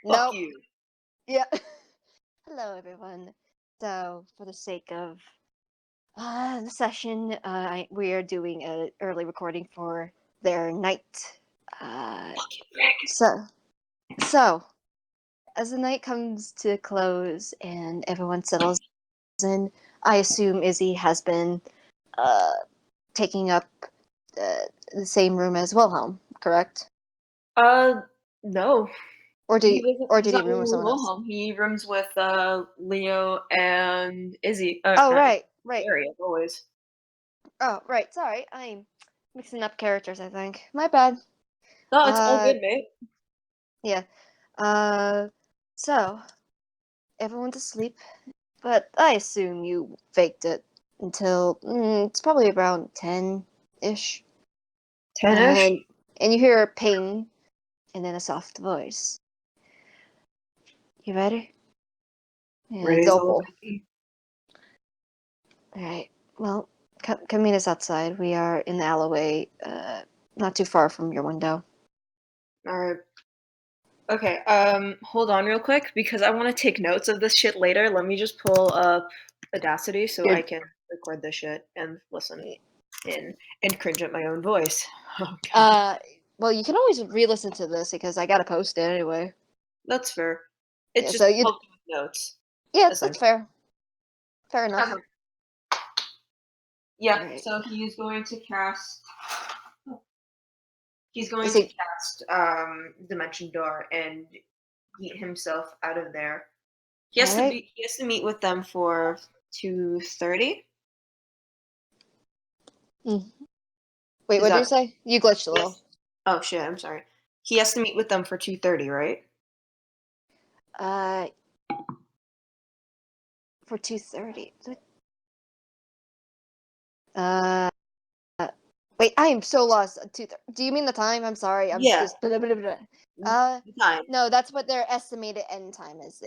Fuck Nope. you. Yeah. Hello, everyone. So, for the sake of the session, we are doing an early recording for their night. Fucking Rick. So, as the night comes to a close and everyone settles in, I assume Izzy has been taking up the same room as Wilhelm, correct? No. Or He did doesn't. He's he not room rooming with with someone else? Wilhelm. He rooms with Leo and Izzy. Oh, And right. Gary, as always. Oh, right. Sorry, I'm mixing up characters. I think my bad. No, it's all good, mate. Yeah. So everyone's asleep, but I assume you faked it until it's probably around 10-ish. 10-ish? And you hear a ping, and then a soft voice. You ready? And Ready it's as a little Opal. baby. All right. Well, come meet us outside. We are in the alleyway, not too far from your window. Alright. Okay, hold on real quick, because I want to take notes of this shit later. Let me just pull up Audacity so I can record this shit and listen and cringe at my own voice. Okay. Well, you can always re-listen to this because I gotta post it anyway. That's fair. It Yeah, just so you. helps with notes. Yeah, that's Essentially. fair. Fair enough. Okay. Yeah, Right. so he's going to cast. He's going Is to he? cast Dimension Door and get himself out of there. He All has to right. be. He has to meet with them for 2:30. Mm. Wait, Is what did you that? say? You glitched a little. Yes. Oh shit! I'm sorry. He has to meet with them for 2:30, right? Uh, for 2:30. Uh, wait, I am so lost. Do you mean the time? I'm sorry. I'm Yeah. just. Blah, blah, blah, blah. Time. No, that's what their estimated end time is.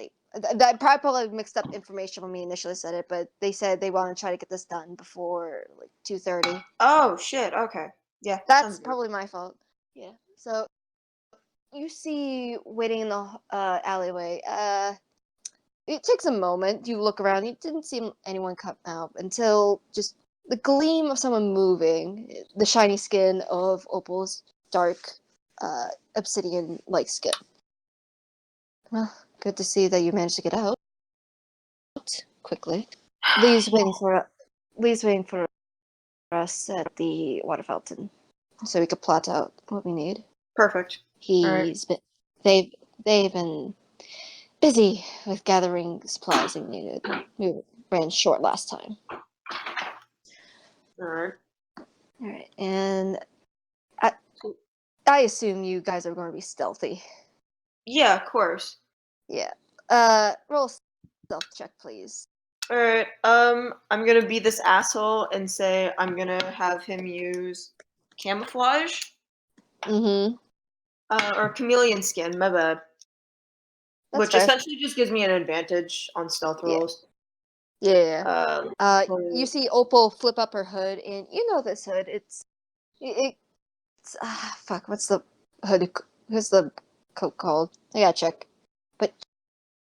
That probably mixed up information when we initially said it, but they said they want to try to get this done before like 2:30. Oh shit! Okay. Yeah. That's Sounds good. probably my fault. Yeah. So you see waiting in the alleyway. It takes a moment. You look around. You didn't see anyone come out until just the gleam of someone moving. The shiny skin of Opal's dark, obsidian-like skin. Well, good to see that you managed to get out quickly. Lee's waiting for us at the water fountain, so we could plot out what we need. Perfect. All right. They've been busy with gathering supplies they needed. We ran short last time. All right. All right, and I assume you guys are going to be stealthy. Yeah, of course. Yeah. Roll a stealth check, please. Alright, I'm gonna be this asshole and say I'm gonna have him use camouflage? Mm-hmm. Or chameleon skin, my bad. That's Which fair. essentially just gives me an advantage on stealth Yeah. rolls. Yeah. You For- see Opal flip up her hood, and you know this hood. It's fuck. What's the hood? What's the coat called? I gotta check. But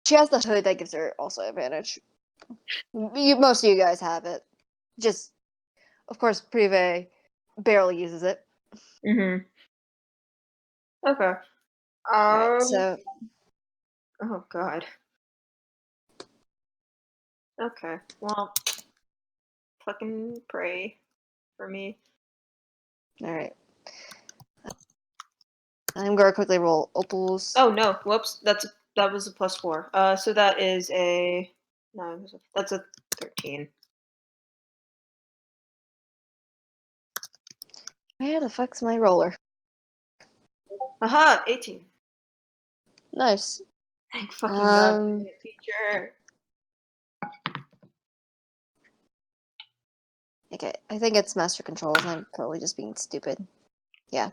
she has the hood that gives her also advantage. Most of you guys have it. Just, of course, Prive barely uses it. Mhm. Okay. Right. So Oh god. Okay. Well, fucking pray for me. all right. I'm gonna quickly roll Opal's. Oh no, whoops. That was a +4. So that is a no. That's a 13. Where the fuck's my roller? Aha, 18. Nice. Thank fucking god, teacher. Okay, I think it's master controls. I'm totally just being stupid. Yeah.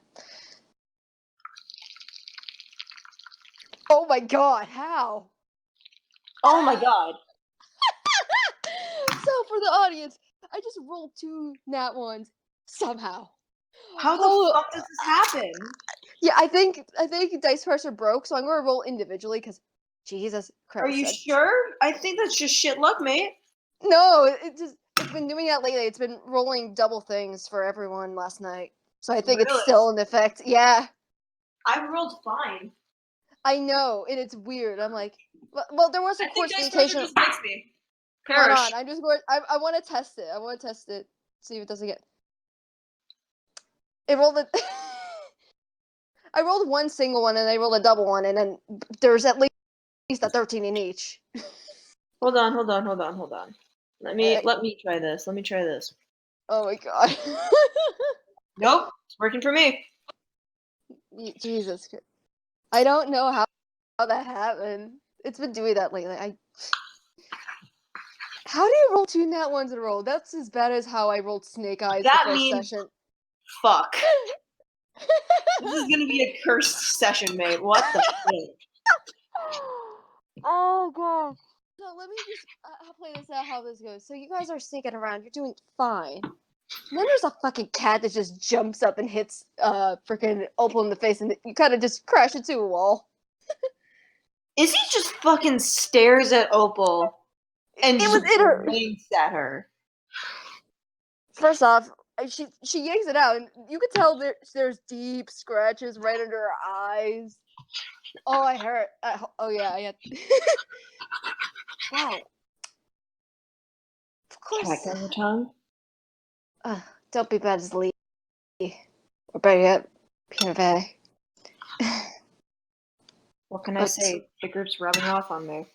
Oh my god, how? Oh my god. So for the audience, I just rolled 2 nat ones somehow. How the Oh, fuck does this happen? Yeah, I think dice pressure broke, so I'm gonna roll individually because Jesus Are Christ. you sure? I think that's just shit luck, mate. No, it's been doing that lately. It's been rolling double things for everyone last night. So I think it's Really? still in effect. Yeah. I rolled fine. I know, and it's weird. I'm like, well, there was a I think course dice pressure communication. just likes me. Hold Perish. on, I'm just going. I want to test it. I want to test it. See if it does again. It rolled it. I rolled one single one and I rolled a double one, and then there's at least a 13 in each. Hold on, hold on, hold on, hold on. Let me Uh, let me try this. Let me try this. oh my god. Nope, it's working for me. Jesus. I don't know how that happened. It's been doing that lately. How do you roll two nat ones in a row? That's as bad as how I rolled Snake Eyes the That first means session. fuck. This is gonna be a cursed session, mate. What the shit? Oh god. So let me just play this out how this goes. So you guys are sneaking around. You're doing fine. And then there's a fucking cat that just jumps up and hits freaking Opal in the face, and you kind of just crash into a wall. Is he just fucking stares at Opal and It just was in her. winks at her? First off, she yanks it out, and you could tell there's deep scratches right under her eyes. Oh, I heard. Oh yeah, I had. Wow. Of course. Cat on your tongue? Don't be bad as Lee. Or better yet, Peter Bay. What can I But say? The group's rubbing off on me.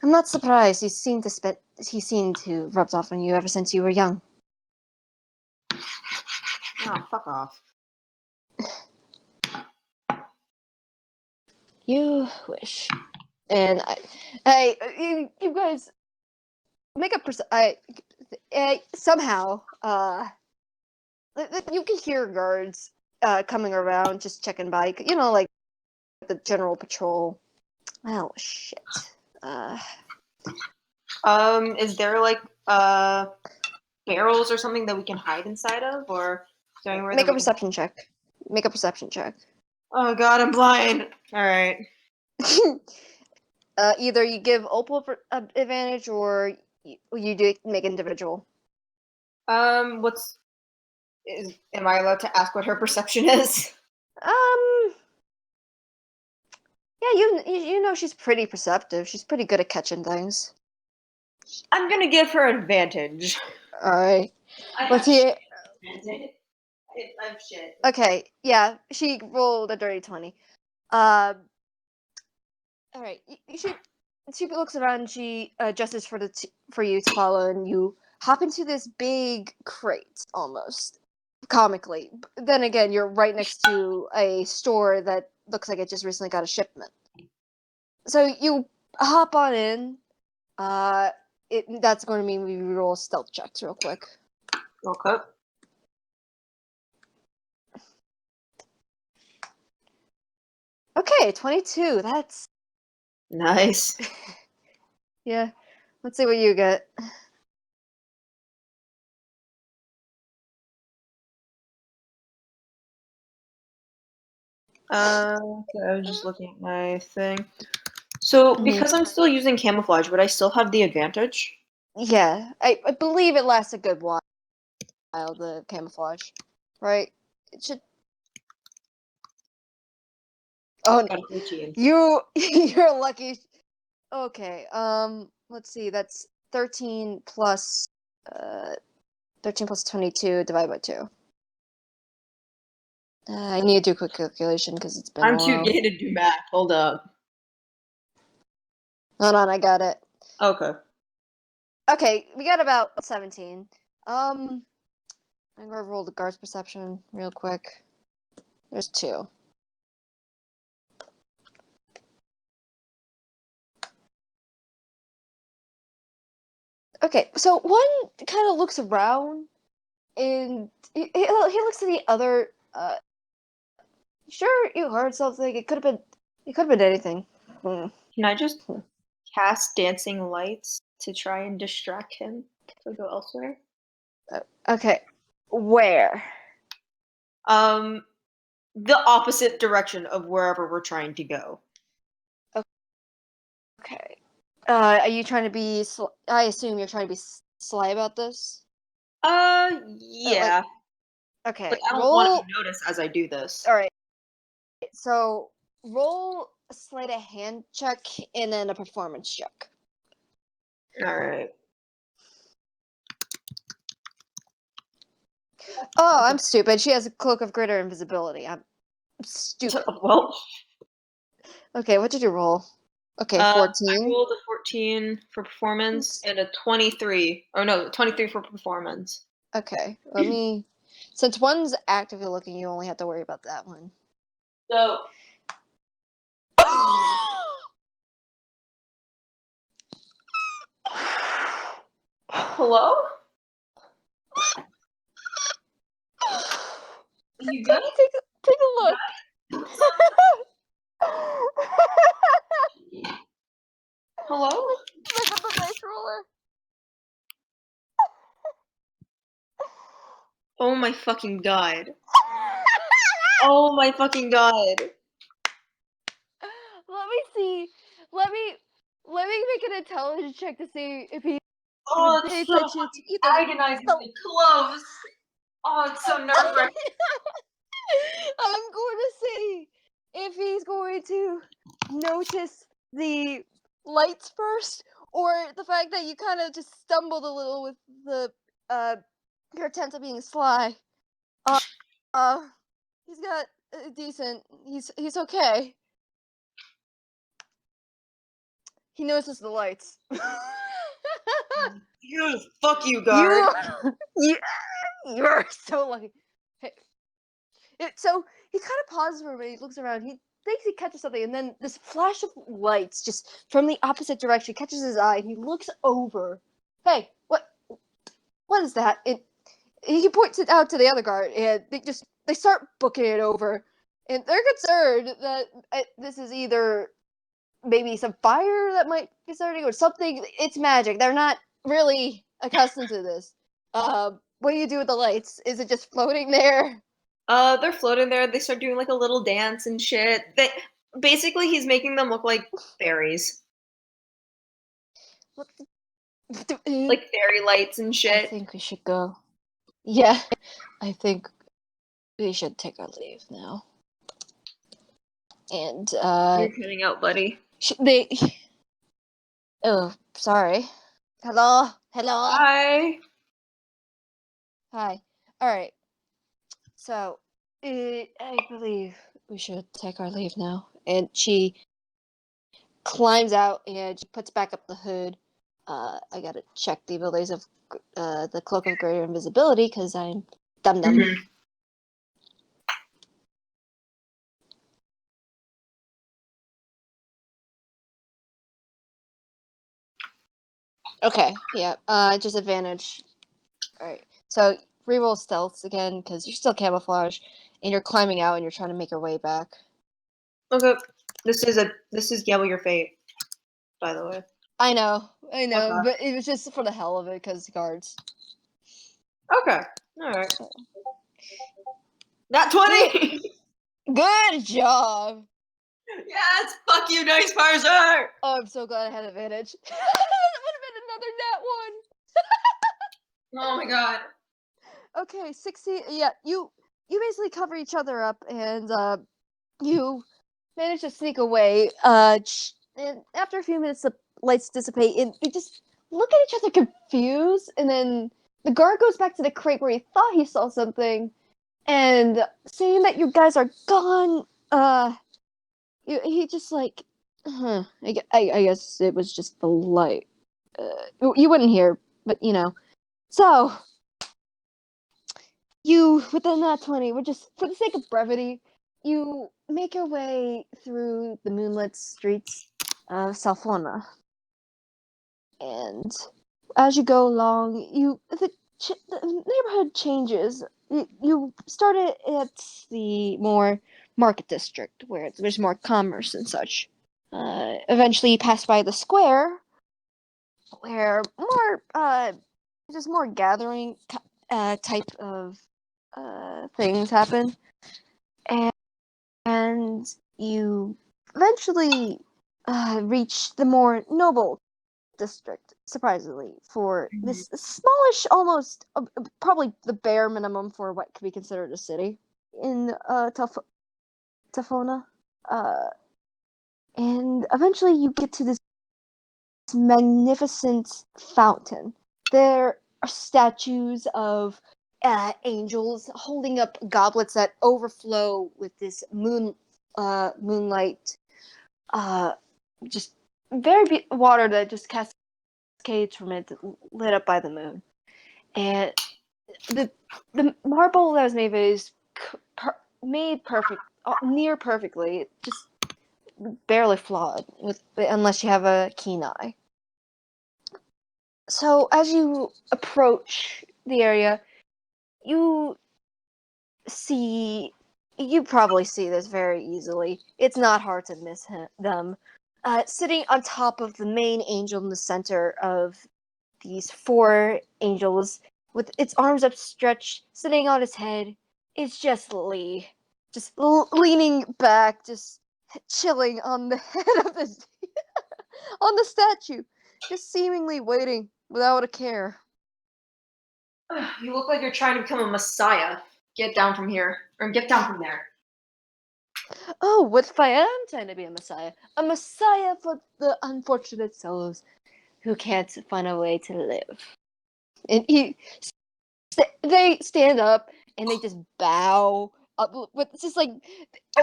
I'm not surprised. He seemed to rubbed off on you ever since you were young. Oh, fuck off. You wish. And you guys make a somehow you can hear guards coming around, just checking by. You know, like the general patrol. Oh shit. Uh, Is there like barrels or something that we can hide inside of, or is there anywhere that make a we can? perception check. Make a perception check. Oh god, I'm blind. All right. Either you give Opal advantage or you do make individual. What's am I allowed to ask what her perception is? Um, yeah, you know she's pretty perceptive. She's pretty good at catching things. I'm gonna give her advantage. All right, I let's have see. shit. I have shit. Okay, yeah, she rolled a dirty 20. Uh, all right, she looks around. And she gestures for you to follow, and you hop into this big crate almost comically. Then again, you're right next to a store that looks like it just recently got a shipment. So you hop on in. Uh, that's going to mean we roll stealth checks real quick. Okay. Okay, 22. That's Nice. yeah. Let's see what you get. Okay, I was just looking at my thing. So, Mhm. because I'm still using camouflage, would I still have the advantage? Yeah, I believe it lasts a good while. The camouflage, right? It should. Oh, Got a 13. you're lucky. Okay. Let's see. That's 13 plus 13 plus 22 divided by 2. I need to do a quick calculation because it's been a I'm too while. gay to do math. Hold up. Hold on, I got it. Okay. Okay, we got about 17. I'm gonna roll the guard's perception real quick. There's 2. Okay, so one kind of looks around and he looks to the other. Sure, you heard something. It could have been anything. Hmm. Can I just cast dancing lights to try and distract him to go elsewhere? Okay, where? Um, the opposite direction of wherever we're trying to go. Okay. Are you trying to be? I assume you're trying to be sly about this. Yeah. Okay. I don't want to Roll. be noticed as I do this. All right. So roll a sleight of hand check and then a performance check. All right. Oh, I'm stupid. She has a cloak of greater invisibility. I'm stupid. Well, Okay, what did you roll? Okay, I 14. rolled a 14 for performance and a 23. Oh no, 23 for performance. Okay, let me. Since one's actively looking, you only have to worry about that one. So, hello? You good? Take a look. Hello? Look at the dice roller. Oh my fucking god. Oh my fucking god. Let me see. Let me make an intelligence check to see if he Oh, would pay it's so attention to fucking either. agonizingly close. Oh, it's so nerve-wracking. I'm going to see if he's going to notice the lights first, or the fact that you kind of just stumbled a little with the your attempt at being sly. He's got decent. He's okay. He notices the lights. Fuck you, guard. you you're so lucky. Hey, so he kind of pauses for a minute. He looks around. He thinks he catches something, and then this flash of lights just from the opposite direction catches his eye, and he looks over. Hey, what is that? He points it out to the other guard, and they start booking it over, and they're concerned that this is either maybe some fire that might be starting or something. It's magic. They're not really accustomed to this. What do you do with the lights? Is it just floating there? They're floating there. They start doing like a little dance and shit. Basically he's making them look like fairies. Like fairy lights and shit. I think we should go. Yeah, I think we should take our leave now. And You're cutting out, buddy. they. Oh, sorry. Hello. Hi. Hi. All right. So, I believe we should take our leave now. And she climbs out and she puts back up the hood. I gotta check the abilities of the cloak of greater invisibility because I'm dumb. Mhm. Okay, yeah. Just advantage. All right. So reroll stealth again because you're still camouflage, and you're climbing out and you're trying to make your way back. Okay. This is Yellow Your Fate, by the way. I know, Okay. but it was just for the hell of it because guards. Okay. Alright. Not 20! Good job. Yes! Fuck you, Dice Parser! Oh, I'm so glad I had advantage. That would have been another nat one. Oh my god. Okay, 16. Yeah, you basically cover each other up, and you manage to sneak away. And after a few minutes, the lights dissipate, and they just look at each other confused. And then the guard goes back to the crate where he thought he saw something, and seeing that you guys are gone, he just like, huh? I guess it was just the light. You wouldn't hear, but you know. So you, within that 20, we're just for the sake of brevity, you make your way through the moonlit streets of Salfona, and as you go along, the neighborhood changes. You started at the more market district where there's more commerce and such. Eventually, you pass by the square where more just more gathering type of things happen. And and you eventually reach the more noble district, surprisingly, for this smallish, almost probably the bare minimum for what could be considered a city in Tafona. And eventually you get to this magnificent fountain. There are statues of angels holding up goblets that overflow with this moonlight, just very water that just cascades from it, lit up by the moon. And the marble that was made of it is made perfect, near perfectly, just barely flawed, unless you have a keen eye. So as you approach the area, you probably see this very easily. It's not hard to miss them. Sitting on top of the main angel in the center of these four angels, with its arms upstretched, sitting on his head, is just Lee. Just leaning back, just chilling on the head of this on the statue, just seemingly waiting without a care. You look like you're trying to become a messiah. Get down from here. Or get down from there. Oh, what if I am trying to be a messiah? A messiah for the unfortunate souls who can't find a way to live. And they stand up and they just bow up with just like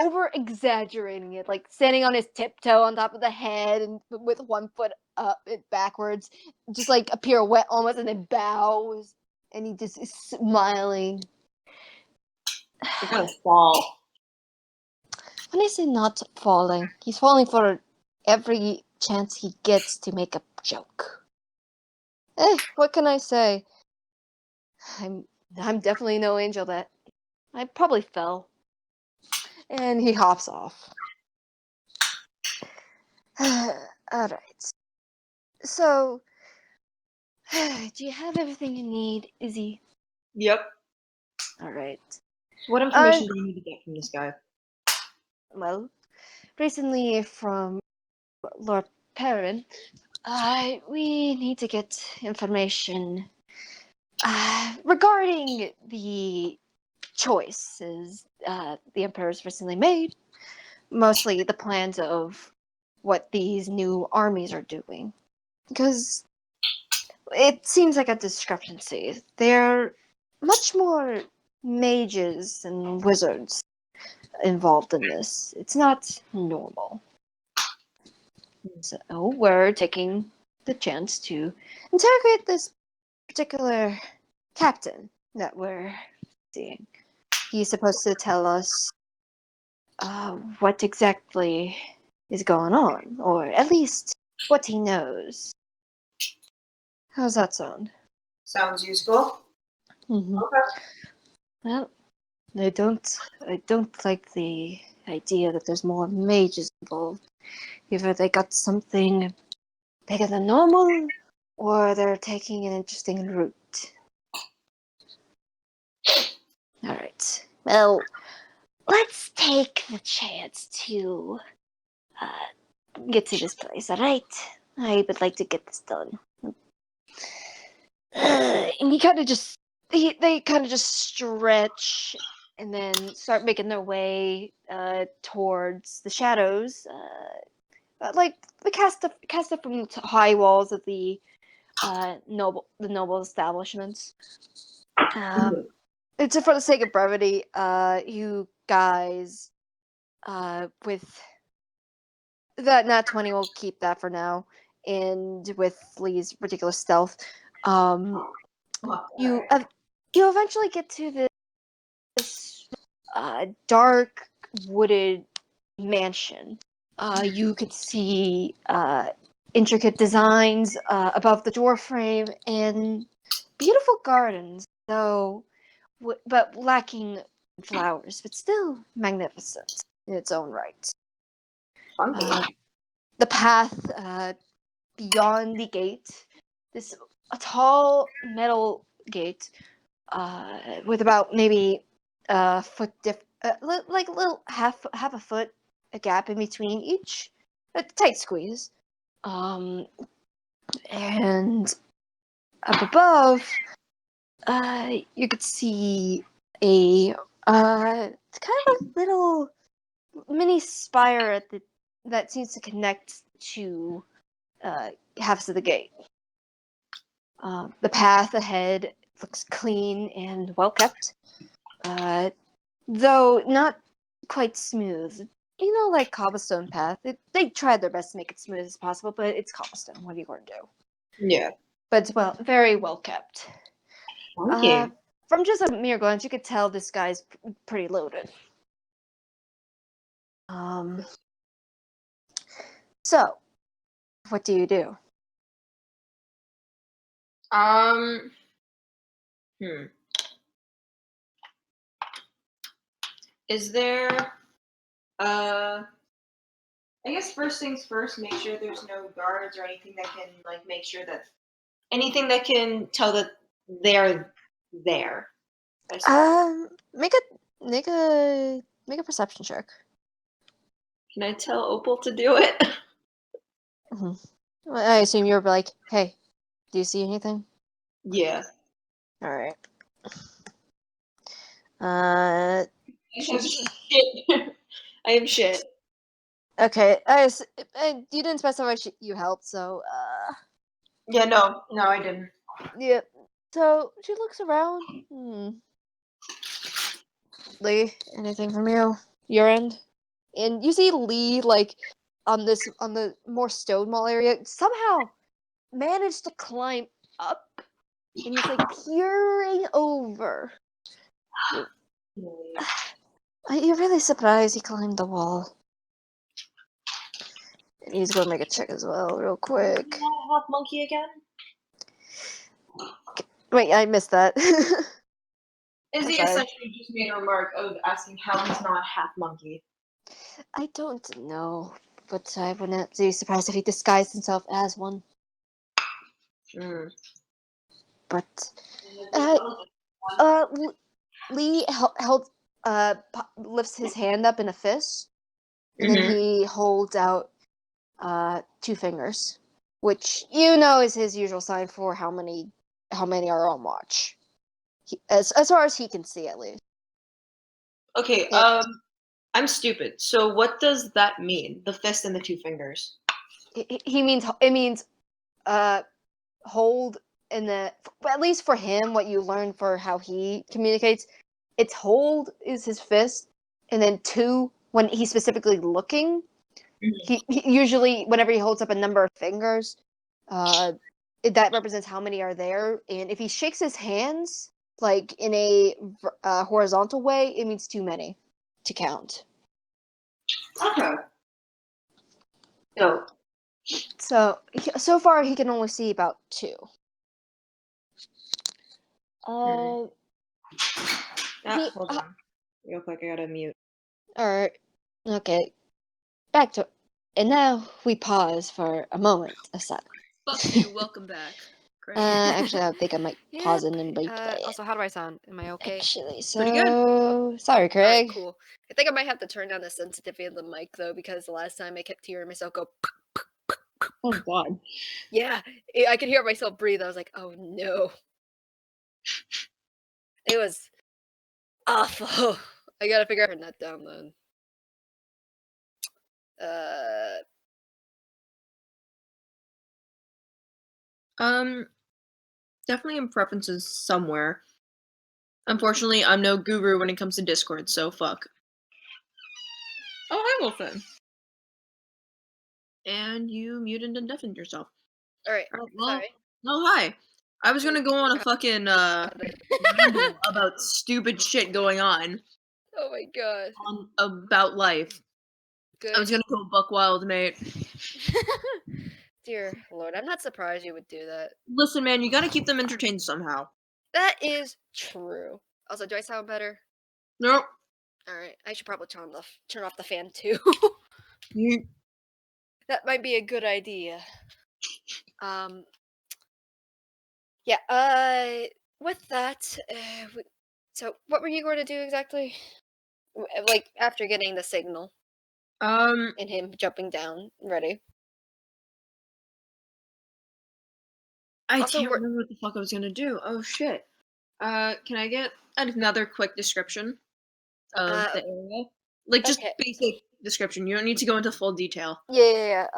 over exaggerating it, like standing on his tiptoe on top of the head and with one foot up and backwards, just like a pirouette almost, and then bows, and he just is smiling. You're gonna fall. When I say not falling, he's falling for every chance he gets to make a joke. What can I say? I'm definitely no angel. That I probably fell. And he hops off. Alright. So, do you have everything you need, Izzy? Yep. Alright. What information do you need to get from this guy? Well, recently from Lord Perrin, we need to get information regarding the choices the Emperor's recently made. Mostly the plans of what these new armies are doing. Because it seems like a discrepancy. They're much more mages and wizards involved in this. It's not normal. So we're taking the chance to interrogate this particular captain that we're seeing. He's supposed to tell us what exactly is going on, or at least what he knows. How's that sound? Sounds useful. Mm-hmm. Okay. Well, I don't like the idea that there's more mages involved. Either they got something bigger than normal, or they're taking an interesting route. Alright. Well, let's take the chance to get to this place, alright? I would like to get this done. And they kind of just stretch and then start making their way towards the shadows, like the cast it from the high walls of the noble establishments. It's for the sake of brevity. You guys, with that nat 20, will keep that for now, and with Lee's ridiculous stealth, you eventually get to this dark wooded mansion. You could see intricate designs above the door frame and beautiful gardens, though, but lacking flowers, but still magnificent in its own right. The path beyond the gate, a tall metal gate with about maybe a foot like a little half a foot a gap in between each, a tight squeeze. And up above, you could see a kind of a little mini spire that seems to connect to halves of the gate. The path ahead looks clean and well kept, though not quite smooth. You know, like cobblestone path. They tried their best to make it smooth as possible, but it's cobblestone. What are you going to do? Yeah. But it's very well kept. Okay. From just a mere glance, you could tell this guy's pretty loaded. So, what do you do? Hmm. Is there I guess first things first, make sure there's no guards or anything that can like make sure that anything that can tell that they're there. I suppose. Make a perception check. Can I tell Opal to do it? Mm-hmm. I assume you're like, hey, do you see anything? Yeah. All right. I am shit. I am shit. Okay. You didn't specify you helped, so Yeah, no, I didn't. yeah. So she looks around. Lee, anything from you? Your end? And you see Lee like on the more stone wall area somehow managed to climb up and he's like peering over. You're really surprised he climbed the wall. And he's gonna make a check as well, real quick. Half monkey again? Wait, I missed that. Izzy sorry. essentially just made a remark of asking how he's not half monkey. I don't know, but I wouldn't be surprised if he disguised himself as one. But uh, Lee held lifts his hand up in a fist, and then he holds out 2 fingers, which you know is his usual sign for how many are on watch. As far as he can see, at least. Okay, I'm stupid. So what does that mean? The fist and the 2 fingers. He means it means hold in the, at least for him, what you learn for how he communicates, it's hold is his fist, and then 2 when he's specifically looking. He usually, whenever he holds up a number of fingers, that represents how many are there. And if he shakes his hands like in a horizontal way, it means too many to count. Okay. So So far he can only see about 2. hold on, real quick. I gotta mute. All right. Okay. Back to, and now we pause for a moment of silence. Fuck you. Welcome back. Great. Actually, I think I might pause it and bleep Also, how do I sound? Am I okay? Actually, Pretty good. Sorry, Craig. Alright, cool. I think I might have to turn down the sensitivity of the mic though, because the last time I kept hearing myself go. Oh God. Yeah, I could hear myself breathe. I was like, oh no. It was awful. I gotta figure out how to turn that down then. Definitely in preferences somewhere. Unfortunately, I'm no guru when it comes to Discord, so fuck. Oh, hi, Wolfen. And you muted and deafened yourself. Alright, Well, sorry. oh, hi. I was gonna go on a fucking ramble about stupid shit going on Oh my god. about life. Good. I was gonna go buck wild, mate. Dear Lord, I'm not surprised you would do that. Listen, man, you gotta keep them entertained somehow. That is true. Also, do I sound better? Nope. Alright, I should probably turn off the fan too. You- That might be a good idea. Yeah, with that, so what were you going to do exactly? Like after getting the signal Um, and him jumping down, ready. I Also, can't we're remember what the fuck I was gonna do. Oh shit. Can I get another quick description of uh the area? Like just okay. basic description. You don't need to go into full detail. Yeah.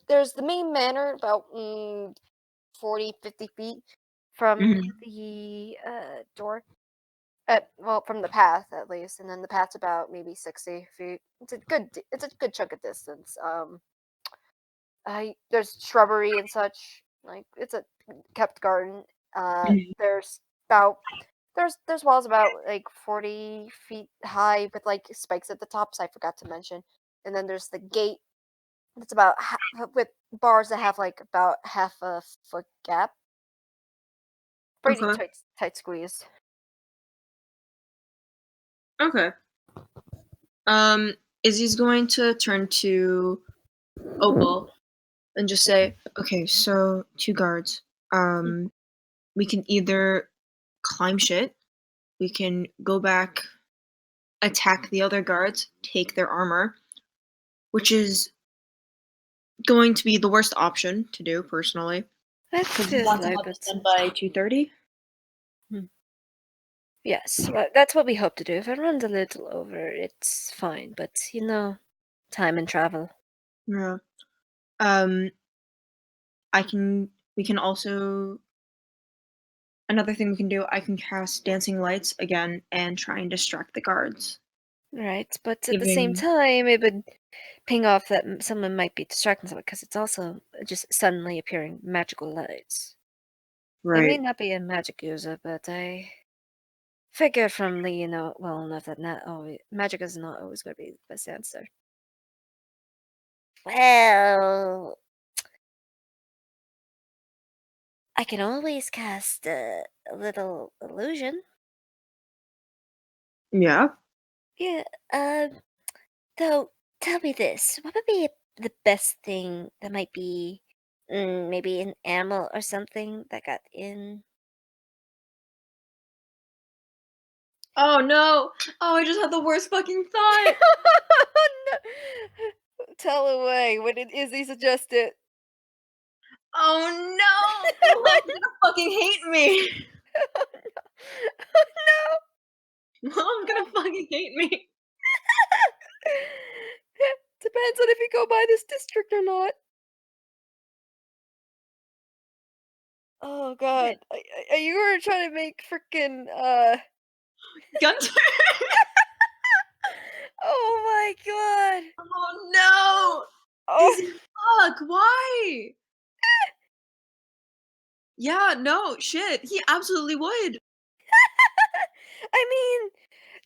There's the main manor about 40, 50 feet from Mhm. the door. Well, from the path at least, and then the path's about maybe 60 feet. It's a good chunk of distance. There's shrubbery and such. Like it's a kept garden. Mhm. There's about there's walls about like 40 feet high with like spikes at the tops. I forgot to mention. And then there's the gate. It's about with bars that have like about half a foot gap. Pretty Okay. tight squeezed. Okay. Izzy's going to turn to Opal and just say, "Okay, so two guards. Um, we can either climb shit, we can go back, attack the other guards, take their armor, which is going to be the worst option to do personally That because we feels want to like have this it. done by 2:30." Yes, well, that's what we hope to do. If it runs a little over, it's fine. But time and travel. Yeah. Um, I can. We can also another thing we can do. I can cast dancing lights again and try and distract the guards. Right, but at the same Giving time, it would ping off that someone might be distracting someone because it's also just suddenly appearing magical lights. I may right. not be a magic user, but I figure from the well enough that not always magic is not always going to be the best answer. Well, I can always cast a little illusion. Yeah. Yeah. Though, tell me this: what would be the best thing that might be, maybe an animal or something that got in? Oh no! Oh, I just had the worst fucking thought. No. Tell away. What did Izzy suggest it? Oh no! Mom's gonna fucking hate me. Oh Mom's gonna fucking hate me. no! Depends on if you go by this district or not. Oh god. You were trying to make freaking Gunter. oh my god. Oh no! Oh. Izzy, fuck! Why? Yeah, no, shit. He absolutely would. I mean,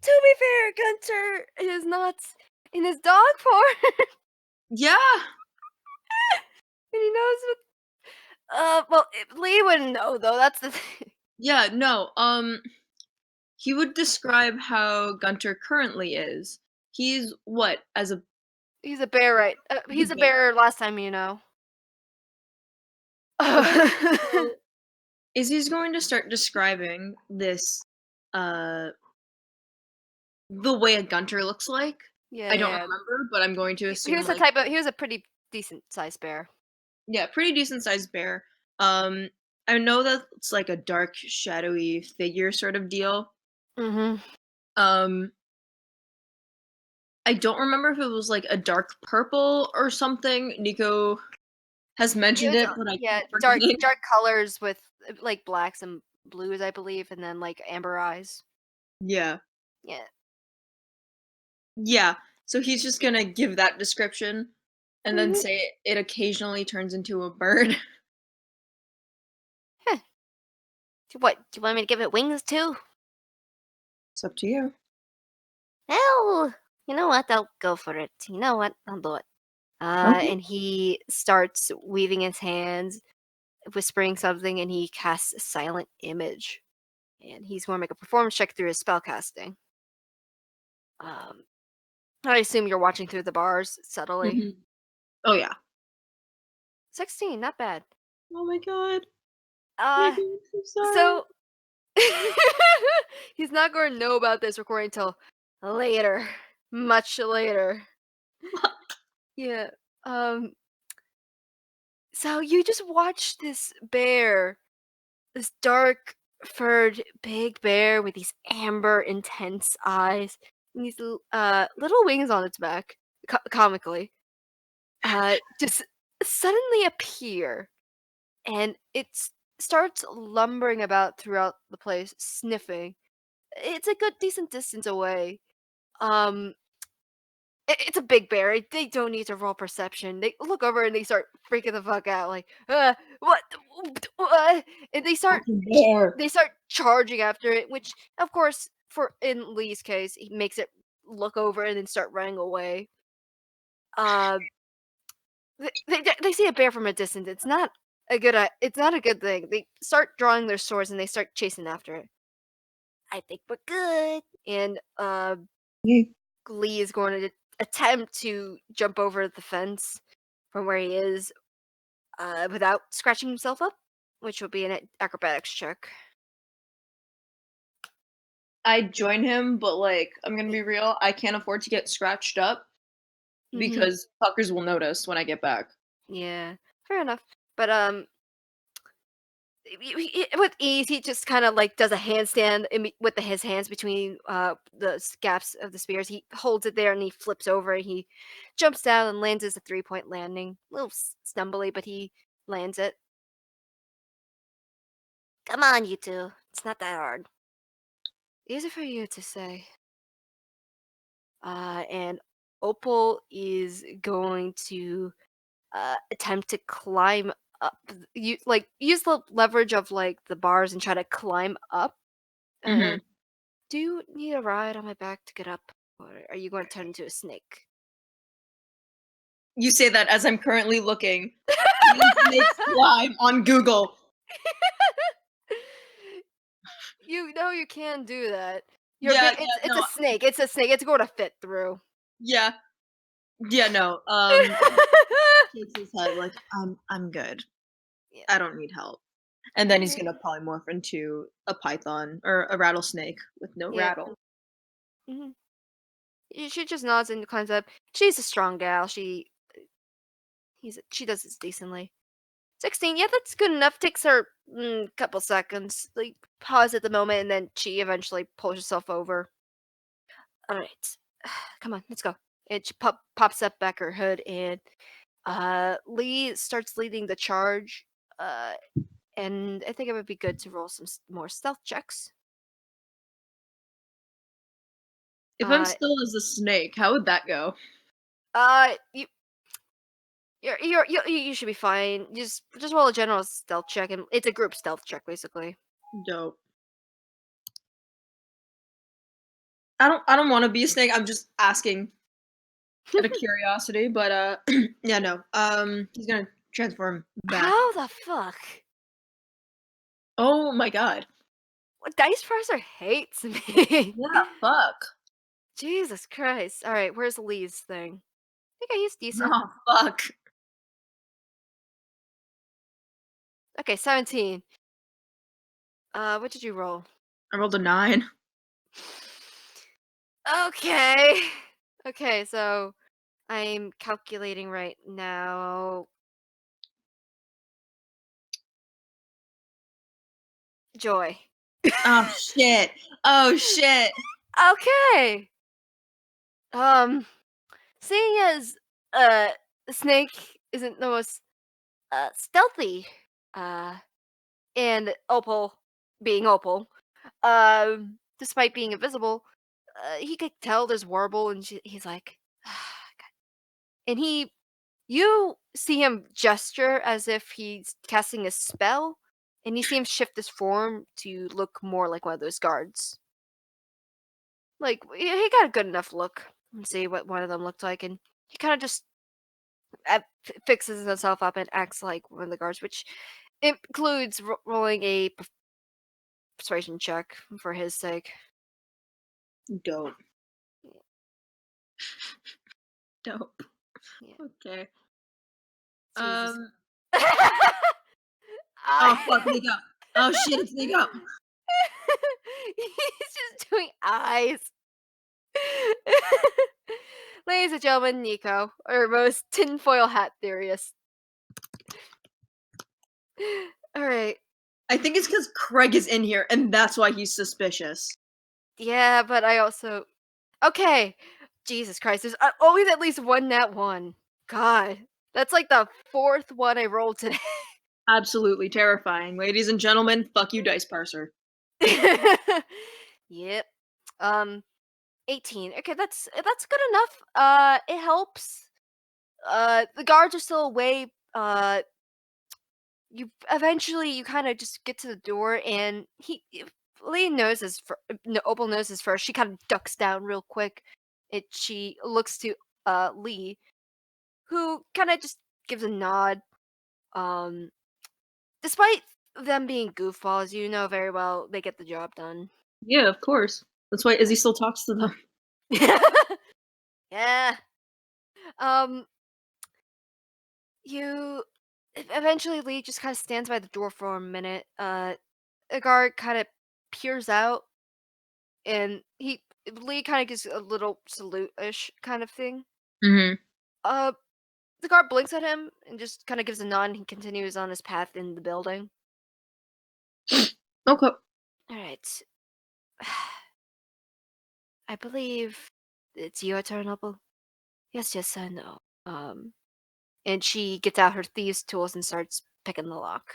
to be fair, Gunter is not in his dog form, Yeah. and he knows what. Well, Lee wouldn't know though. That's the thing. Yeah, no. He would describe how Gunter currently is. He's what as a He's a bear, right? he's He's a a bear. bear. Last time you know. Okay, Yeah, so Izzy's going to start describing this uh the way a Gunter looks like. I don't yeah. remember, but I'm going to He assume was the like type of. He was a pretty decent sized bear. yeah, pretty decent sized bear. Um I know that it's like a dark shadowy figure sort of deal. Mm-hmm. Um I don't remember if it was like a dark purple or something. Nico has It mentioned was it, but I yeah, keep forgetting. dark colors with like blacks and blues, I believe, and then like amber eyes. Yeah. Yeah. Yeah. So he's just gonna give that description and then Mm-hmm. say it occasionally turns into a bird. Huh. What? Do you want me to give it wings too? It's up to you. Hell, you know what? I'll go for it. You know what? I'll do it. Okay. And he starts weaving his hands, whispering something, and he casts a silent image. And he's going to make a performance check through his spellcasting. Um, I assume you're watching through the bars subtly. Mhm. Oh yeah. 16, not bad. Oh my god. Uh, Nico, I'm so sorry. so he's not going to know about this recording until later, much later. Yeah. Um. So you just watch this bear, this dark furred big bear with these amber intense eyes and these little wings on its back, comically, just suddenly appear, and starts lumbering about throughout the place, sniffing. It's a good decent distance away. Um, it's a big bear. They don't need to roll perception. They look over and they start freaking the fuck out, like, what, what? And Fucking bear. they start charging after it. Which, of course, for in Lee's case, he makes it look over and then start running away. Uh, they see a bear from a distance. It's not a good thing. They start drawing their swords and they start chasing after it. I think we're good. And Lee is going to attempt to jump over the fence from where he is without scratching himself up, which will be an acrobatics check. I join him, but like I'm gonna be real, I can't afford to get scratched up because fuckers will notice when I get back. Yeah, fair enough. But with ease, he just kind of like does a handstand with his hands between the gaps of the spears. He holds it there and he flips over. And he jumps down and lands as a 3-point landing. A little stumbly, but he lands it. Come on, you two. It's not that hard. Easy for you to say. And Opal is going to attempt to climb up. You like use the leverage of like the bars and try to climb up. Mhm. Do you need a ride on my back to get up, or are you going to turn into a snake? You say that as I'm currently looking snake slime on Google. You know you can do that. Yeah, It's no, a snake. It's a snake. It's going to fit through. yeah, no. Shakes his head like I'm good. Yeah. I don't need help. And then he's Okay. gonna polymorph into a python or a rattlesnake with no Yeah. rattle. hmm She just nods and climbs up. She's a strong gal. She does this decently. 16, yeah, that's good enough. Takes her a couple seconds. Like, pause at the moment, and then she eventually pulls herself over. Alright. Come on, let's go. And she pops up back her hood, and Lee starts leading the charge. Uh, and I think it would be good to roll some more stealth checks. If I'm Uh, still as a snake, how would that go? you. You should be fine. Just roll a general stealth check, and it's a group stealth check basically. Dope. I don't want to be a snake. I'm just asking out of curiosity, but yeah, no. He's gonna transform back. How the fuck? Oh my god. What dice parser hates me. Yeah, fuck. Jesus Christ! All right, where's Lee's thing? I think he's decent. Oh fuck. Okay, 17. What did you roll? I rolled a 9. Okay. Okay, so I'm calculating right now. Joy. Oh shit. Oh shit. Okay. Um, seeing as the snake isn't the most stealthy, uh, and Opal being Opal, despite being invisible, he could tell there's Warble, and he's like, and you see him gesture as if he's casting a spell, and you see him shift his form to look more like one of those guards. Like he got a good enough look. Let's see what one of them looked like, and he kind of just fixes himself up and acts like one of the guards, which includes rolling a persuasion check for his sake. Dope. Dope. Yeah. Okay. Jesus. Oh fuck, Nico. Oh shit, it's Nico. He's just doing eyes. Ladies and gentlemen, Nico, our most tinfoil hat theorist. Alright. I think it's because Craig is in here, and that's why he's suspicious. Yeah, but I also... Okay. Jesus Christ, there's always at least one nat 1. God. That's like the 4th one I rolled today. Absolutely terrifying. Ladies and gentlemen, fuck you, dice parser. Yep. 18. Okay, that's good enough. It helps. The guards are still away. You eventually you kind of just get to the door, and Lee noses for no, Opal noses first. She kind of ducks down real quick. She looks to Lee, who kind of just gives a nod. Um, Despite them being goofballs, you know very well they get the job done. Yeah, of course. That's why Izzy still talks to them. Yeah. Um, you eventually Lee just kind of stands by the door for a minute. A guard kind of peers out, and Lee kind of gives a little salute-ish kind of thing. Mm-hmm. Uh, the guard blinks at him and just kind of gives a nod, and he continues on his path in the building. Okay. All right. I believe it's your turn, Opal. Yes, I know. And she gets out her thieves' tools and starts picking the lock.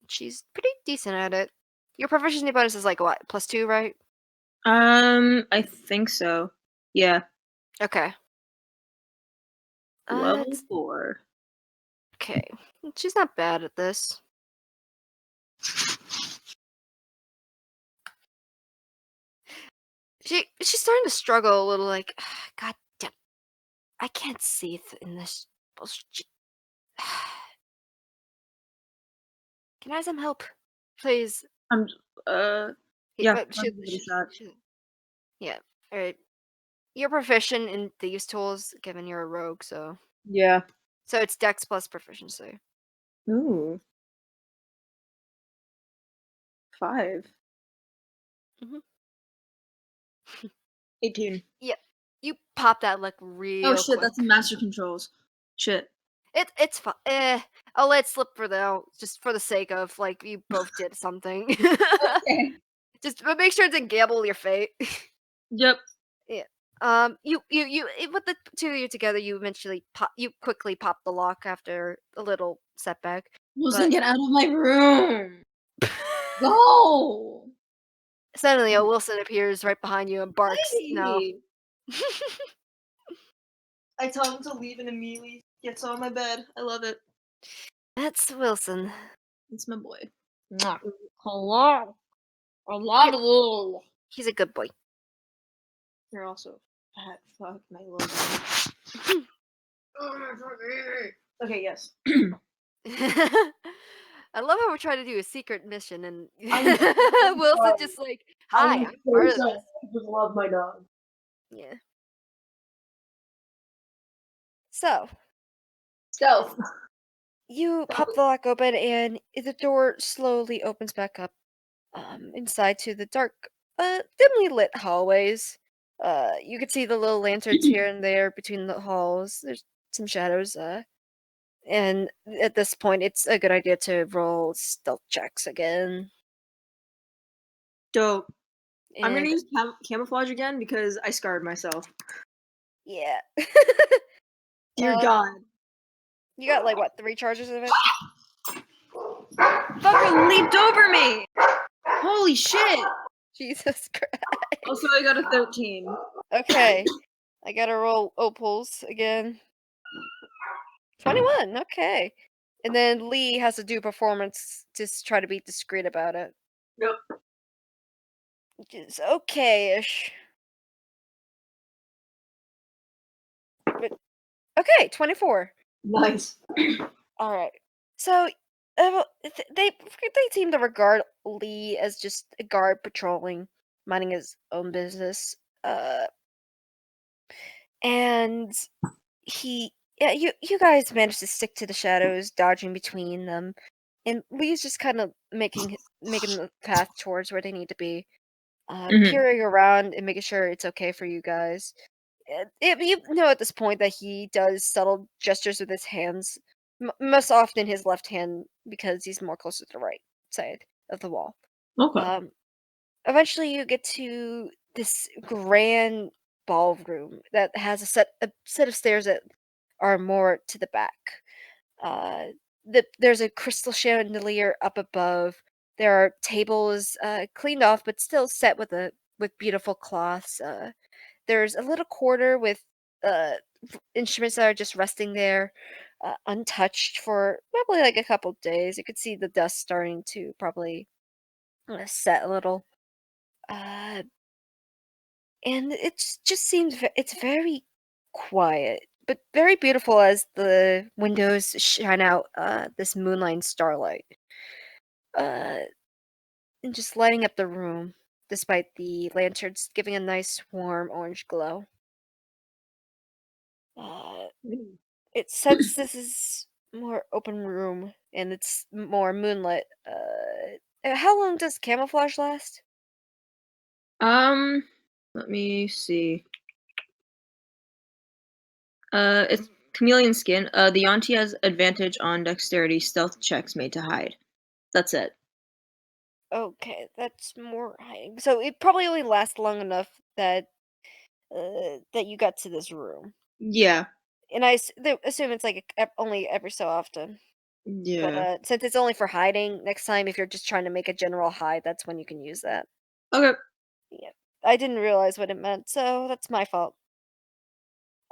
She's pretty decent at it. Your proficiency bonus is like what, +2, right? I think so. Yeah. Okay. Level 4. Okay. She's not bad at this. She's starting to struggle a little, like, God damn, I can't see in this bullshit. Can I have some help, please? I'm yeah, But I'll give it a shot. yeah. All right. You're proficient in these tools, given you're a rogue, so Yeah. it's Dex plus proficiency. Ooh. 5. Mhm. 18. Yeah, you pop that like Oh real shit, quick. that's in master controls. Shit. It's fine. I'll let it slip for now, just for the sake of like you both did something. Okay. But make sure it didn't gamble your fate. Yep. Yeah. With the two of you together, you quickly pop the lock after a little setback. Wilson, get out of my room. Go. Suddenly, a Wilson appears right behind you and barks. No. Hey. I tell him to leave and immediately gets on my bed. I love it. That's Wilson. It's my boy. Mwah. Hello. I love you. He's a good boy. You're also fat. Fuck my little guy. Okay, yes. I love how we're trying to do a secret mission, and I'm Wilson sorry. just like, "Hi, I'm part of this." I just love my dog. Yeah. So Stealth. you pop the lock open, and the door slowly opens back up. Inside to the dark, dimly lit hallways. You can see the little lanterns here and there between the halls. There's some shadows. And at this point, it's a good idea to roll stealth checks again. Dope. I'm gonna And use camouflage again because I scarred myself. yeah. Dear God. You got like what, 3 charges of it? Fucking leaped over me! Holy shit! Jesus Christ. Also, I got a 13. Okay. I gotta roll opals again. 21, okay. And then Lee has to do performance to try to be discreet about it. Yep. Which is okay-ish. But okay, 24. Nice. All right. So they seem to regard Lee as just a guard patrolling, minding his own business. And you guys managed to stick to the shadows, dodging between them, and Lee's just kind of making the path towards where they need to be. peering around and making sure it's okay for you guys. You know at this point that he does subtle gestures with his hands, most often his left hand because he's more close to the right side of the wall. Okay. Eventually, you get to this grand ballroom that has a set of stairs that are more to the back. Uh, there's a crystal chandelier up above. There are tables cleaned off but still set with beautiful cloths. There's a little corner with uh, instruments that are just resting there, untouched for probably like a couple days. You could see the dust starting to probably set a little. Uh, and just seems it's very quiet, but very beautiful as the windows shine out this moonlight starlight, uh, and just lighting up the room, despite the lanterns giving a nice warm orange glow. Uh, it since this is more open room and it's more moonlit. How long does camouflage last? Let me see. It's chameleon skin. The Yonti has advantage on dexterity stealth checks made to hide. That's it. Okay, that's more hiding. So it probably only lasts long enough that you got to this room. Yeah. And assume it's like only every so often. But Yeah. since it's only for hiding, next time if you're just trying to make a general hide, that's when you can use that. Okay. Yeah, I didn't realize what it meant, so that's my fault.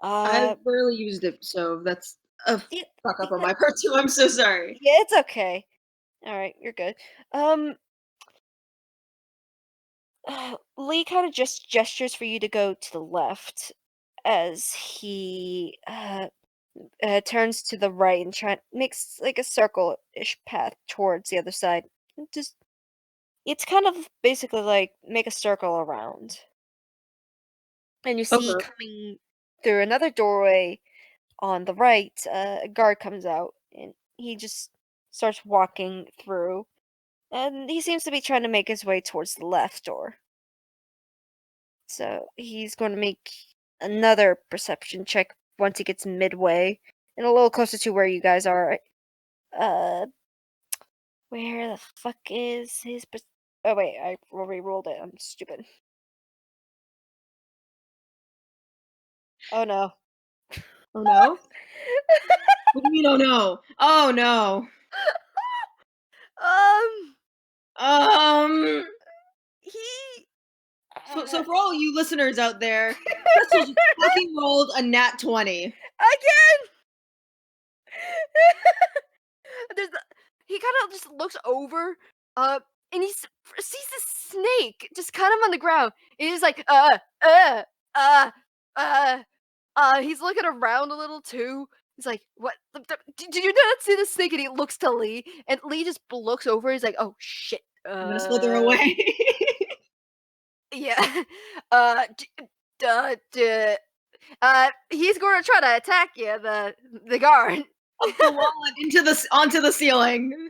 I've barely used it, so that's a Yeah, fuck up on my part too. I'm so sorry. yeah, it's okay. All right, you're good. Lee kind of just gestures for you to go to the left as he turns to the right and makes like a circle-ish path towards the other side. Just it's kind of basically like make a circle around, and you see Okay. coming through another doorway on the right, a guard comes out and he just starts walking through, and he seems to be trying to make his way towards the left door. So he's going to make another perception check once he gets midway and a little closer to where you guys are. Uh, where the fuck is his? Oh wait, I re-rolled it. I'm stupid. Oh no. Oh no? What do you mean? Oh no? Oh no. um, Um. he So for all you listeners out there, Crystal just fucking rolled a nat 20. again. There's he kind of just looks over, and sees this snake just kind of on the ground. And he's like, uh, uh. He's looking around a little too. He's like, "What? Did you not see the snake?" And he looks to Lee, and Lee just looks over. He's like, "Oh shit." I'm gonna slither away. Yeah. He's going to try to attack you, the guard. Up the wall and onto the ceiling.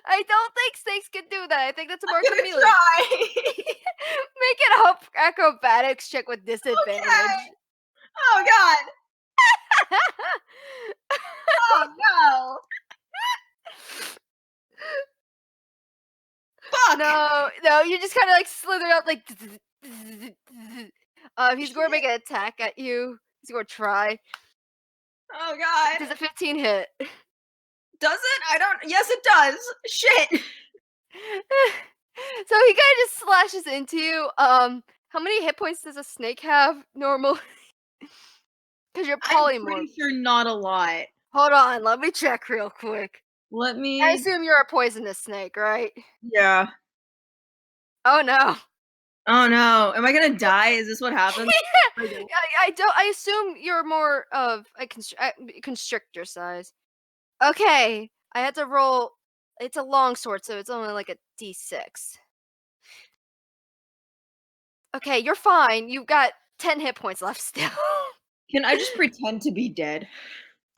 I don't think snakes can do that. I think that's a more I'm gonna chameleon. try. Make it up acrobatics check with disadvantage. Okay. Oh god. Oh no. Fuck. No, you just kind of like slither up like. He's going to make an attack at you. He's going to try. Oh god. Does a 15 hit? Does it? I don't. Yes, it does. Shit. So he kind of just slashes into you. How many hit points does a snake have normally? Because you're I'm polymorph. pretty sure not a lot. Hold on, let me check real quick. Let me. I assume you're a poisonous snake, right? Yeah. Oh no. Oh no. Am I gonna die? Is this what happens? I don't. I assume you're more of a constrictor size. Okay, I had to roll. It's a long sword, so it's only like a d6. Okay, you're fine. You've got 10 hit points left still. Can I just pretend to be dead?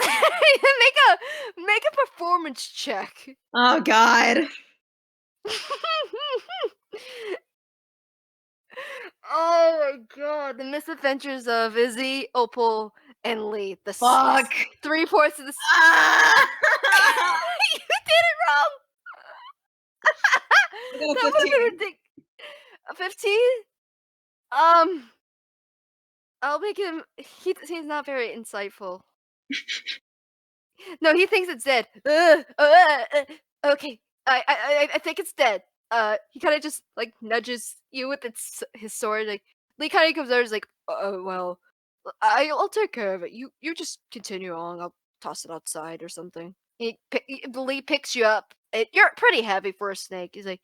make a performance check. Oh god. Oh my god, the misadventures of Izzy, Opal, and Lee. Fuck! 3/4 of the. Ah! You did it wrong. I got a That would have 15. been ridiculous. A 15? Um, I'll make him. He's not very insightful. No, he thinks it's dead. Okay, I think it's dead. He kind of just like nudges you with his sword. Like Lee kind of comes over, and is like, "Oh well, I'll take care of it. You just continue on. I'll toss it outside or something." Lee picks you up. You're pretty heavy for a snake. He's like,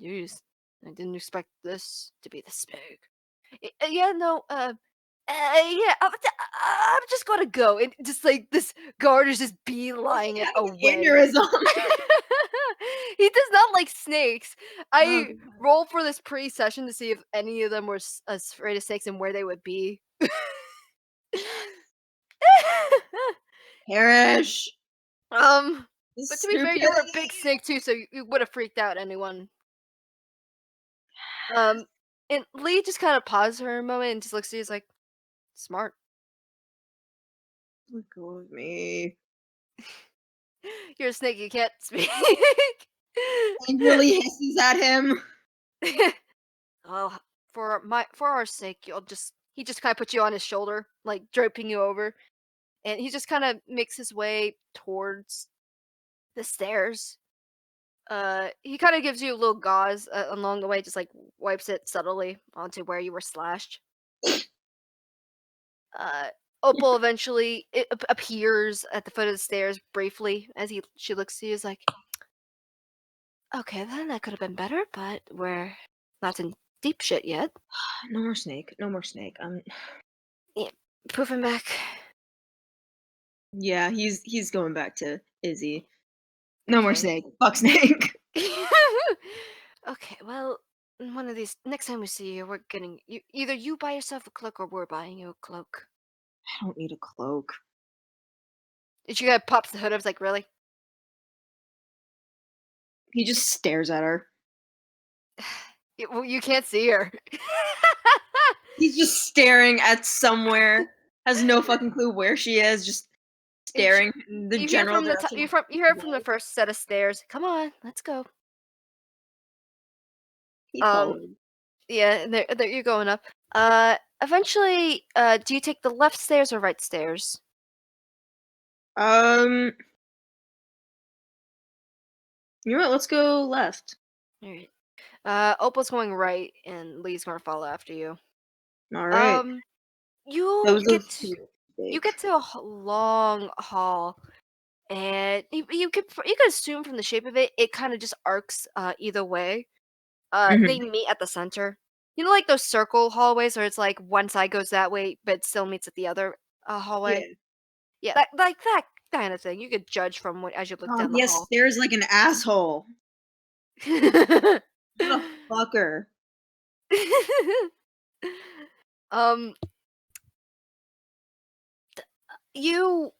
"Jeez, I didn't expect this to be this big." Yeah, no, yeah, I'm just gonna go. And just like this guard is just beeline it away. Aneurysm. He does not like snakes. Oh, I rolled for this pre-session to see if any of them were afraid of snakes and where they would be. perish. But to be fair, you were a big snake too, so you would have freaked out anyone. And Lee just kind of pauses for a moment and just looks at you. He's like, "Smart." Let go of me. You're a snake. You can't speak. Angrily hisses at him. Oh, for our sake, he just kind of puts you on his shoulder, like draping you over, and he just kind of makes his way towards the stairs. He kind of gives you a little gauze along the way, just like wipes it subtly onto where you were slashed. Uh, Opal eventually appears at the foot of the stairs briefly as she looks at you. Is like, okay, then that could have been better, but we're not in deep shit yet. No more snake. No more snake. Yeah, poof him back. Yeah, he's going back to Izzy. No more Okay. snake. Fuck snake. Okay, well, one of these next time we see you, we're getting you either you buy yourself a cloak or we're buying you a cloak. I don't need a cloak. And she kind of pops the hood up, is like, really? He just stares at her. Well, you can't see her. He's just staring at somewhere. Has no fucking clue where she is. Just staring in the You hear general from the direction. you hear from the first set of stairs. Come on, let's go. He followed. Yeah, and there you're going up. Eventually, do you take the left stairs or right stairs? You know what? Let's go left. All right. Opal's going right, and Lee's gonna follow after you. All right. You Those get are to, you big. get to a long hall, and you could assume from the shape of it, it kind of just arcs either way. They Mhm. meet at the center. You know, like those circle hallways where it's like one side goes that way, but it still meets at the other hallway. Yeah. Yeah, that kind of thing. You could judge from as you look down the Yes, hall. stares like an asshole. What a fucker. um, you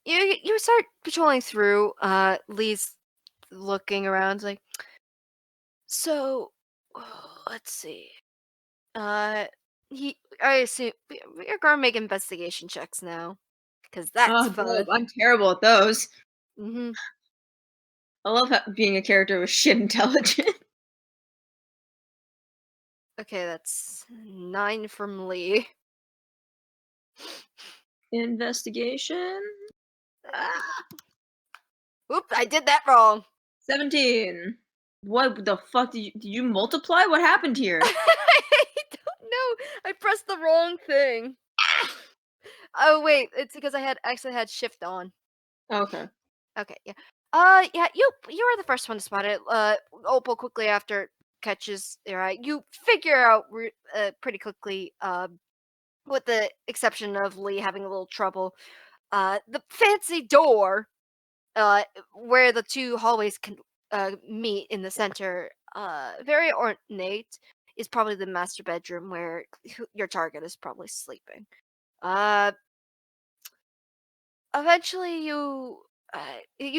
you start patrolling through. Lee's looking around, like, so. Let's see. Uh, I assume we're gonna make investigation checks now, because that's Oh, dope. fun. I'm terrible at those. Hmm. I love being a character with shit intelligence. Okay, that's 9 from Lee. Investigation. Ah, Oop, I did that wrong. 17. What the fuck did you multiply? What happened here? I don't know. I pressed the wrong thing. Oh wait, it's because I actually had shift on. Okay. Okay, yeah. Yeah, you were the first one to spot it. Opal quickly after catches your eye. You figure out pretty quickly, with the exception of Lee having a little trouble, the fancy door, where the two hallways can meet in the center, very ornate, is probably the master bedroom where your target is probably sleeping. Uh, Eventually do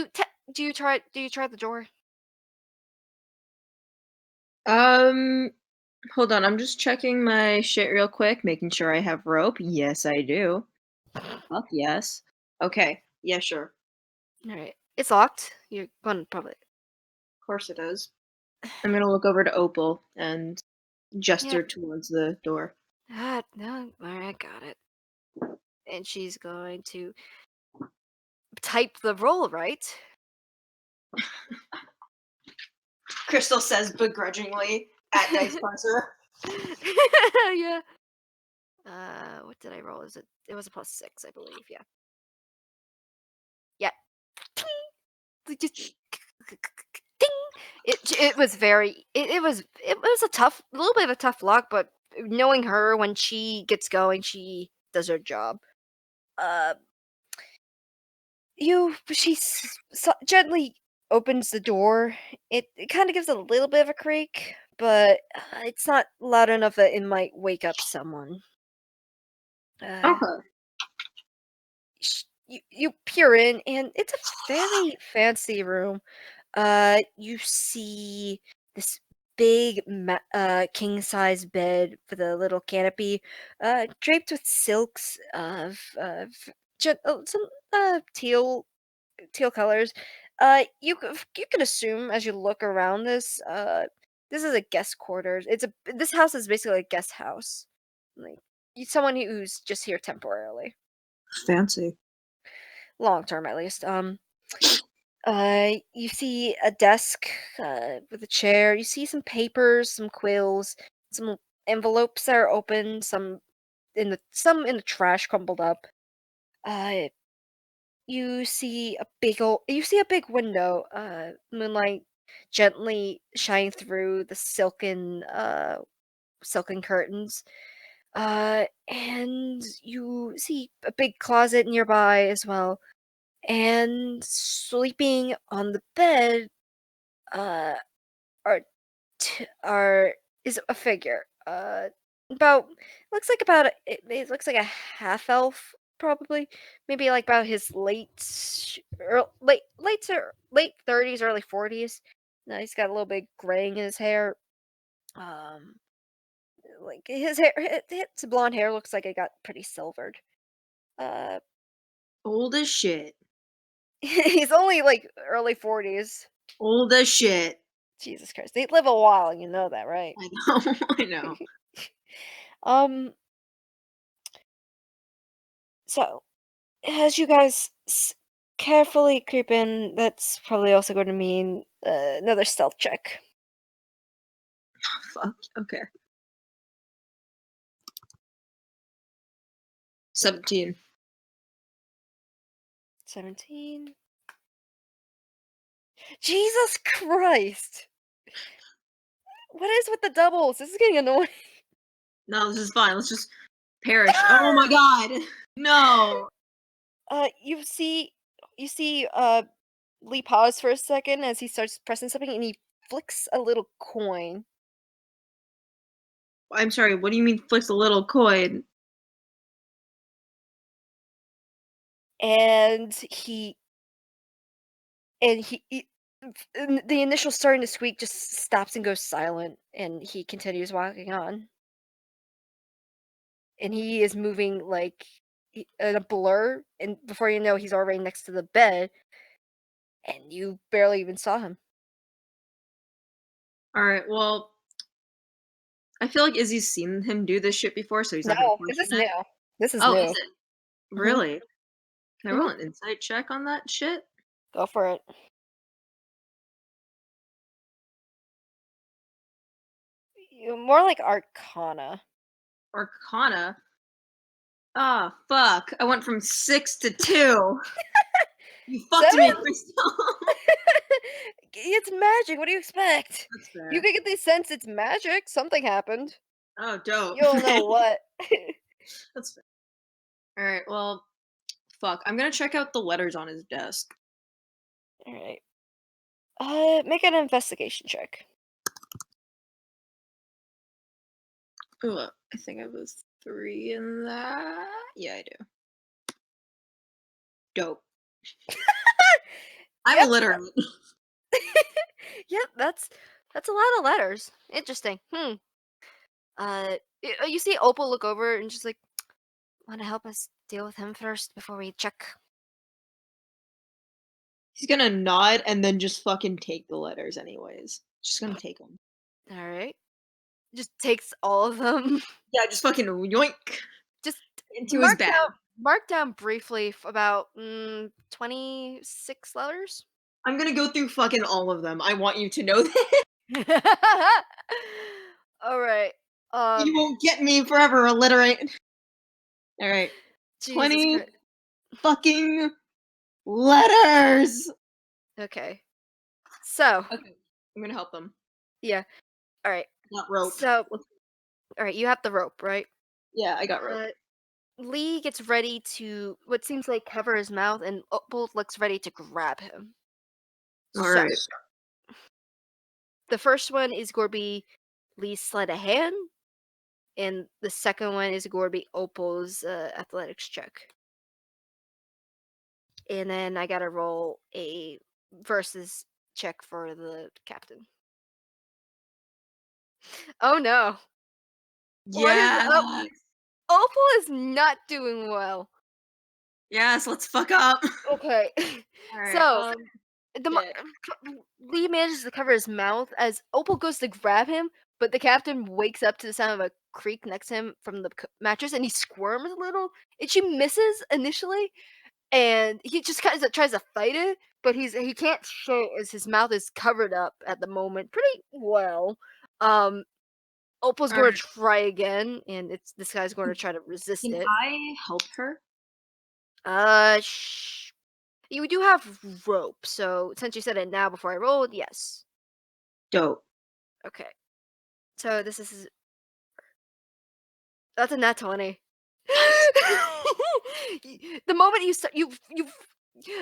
you try the door? Um, Hold on, I'm just checking my shit real quick, making sure I have rope. Yes, I do. Fuck yes. Okay. Yeah, sure. All right, it's locked. You're going probably. Of course it is. I'm gonna look over to Opal and Yeah. gesture towards the door. No. All right, got it. And she's going to type the roll, right? Crystal says begrudgingly at Dice Parser. Yeah. What did I roll? It was a +6, I believe. Yeah. Yeah. Just ding. It was very it was a little bit of a tough lock, but knowing her, when she gets going, she does her job. Uh, gently opens the door. It kind of gives a little bit of a creak, but it's not loud enough that it might wake up someone. Uh, Okay. you peer in, and it's a very fancy room. You see this big king size bed with a little canopy, draped with silks of some teal colors. You can assume as you look around this. This is a guest quarters. This house is basically a guest house, like someone who's just here temporarily, Fancy. long term at least. You see a desk with a chair. You see some papers, some quills, some envelopes that are open, some in the trash crumpled up. Uh, you see a big window. Moonlight gently shining through the silken curtains. And you see a big closet nearby as well. And sleeping on the bed uh are are is a figure. About looks like about it looks like a half elf, probably. Maybe like about his late 30s, early 40s. Now he's got a little bit graying in his hair. Um, like his blonde hair looks like it got pretty silvered. Uh, Old as shit. he's only like early 40s. Old as shit. Jesus Christ, they live a while. You know that, right? I know. I know. Um. So as you guys carefully creep in, that's probably also going to mean another stealth check. Fuck. Okay. 17. 17. Jesus Christ! What is with the doubles? This is getting annoying. No, this is fine. Let's just perish. Oh my god. No. You see, Lee pause for a second as he starts pressing something, and he flicks a little coin, I'm sorry. What do you mean flicks a little coin? and and the initial starting to squeak just stops and goes silent, and he continues walking on. And he is moving like in a blur, and before you know, he's already next to the bed, and you barely even saw him. All right. Well, I feel like Izzy's seen him do this shit before, so he's not gonna No, this is question it. new. This is Oh, is new. it Mhm, really? Can I roll mhm. an insight check on that shit? Go for it. More like Arcana. Arcana. Ah, fuck. I went from 6 to 2. You fucked 7? me, Crystal. It's magic. What do you expect? That's You fair. can get the sense it's magic. Something happened. Oh, dope. You don't know what. That's fair. All right. Well, fuck. I'm gonna check out the letters on his desk. All right. Make an investigation check. Ugh, I think I have a 3 in that. Yeah, I do. Dope. I'm Yep. illiterate. Yep. That's a lot of letters. Interesting. You see Opal look over and just like, want to help us deal with him first before we check. He's gonna nod and then just fucking take the letters anyways. Just gonna take them. All right. Just takes all of them. Yeah, just fucking yoink Just into his bag. mark down briefly about 26 letters. I'm gonna go through fucking all of them. I want you to know that. All right. You won't get me forever illiterate. All right. Jesus 20 Christ. fucking letters. Okay. So, Okay. I'm gonna help them. yeah. All right. Not rope. So, all right, you have the rope, right? Yeah, I got rope. Lee gets ready to what seems like cover his mouth, and Opal looks ready to grab him. All So, right. the first one is going to be Lee's sleight of hand, and the second one is going to be Opal's athletics check. And then I gotta roll a versus check for the captain. Oh no! What is up? Yeah. Opal is not doing well. Yes, let's fuck up. Okay, All right. so shit. Lee manages to cover his mouth as Opal goes to grab him, but the captain wakes up to the sound of a creak next to him from the mattress, and he squirms a little. And she misses initially, and he just kind of tries to fight it, but he can't show as his mouth is covered up at the moment pretty well. Opal's All going to right. try again, and this guy's going to try to resist Can it. I help her? You do have rope, so since you said it now before I rolled, yes. Dope. Okay. So that's a nat 20. The moment you start, you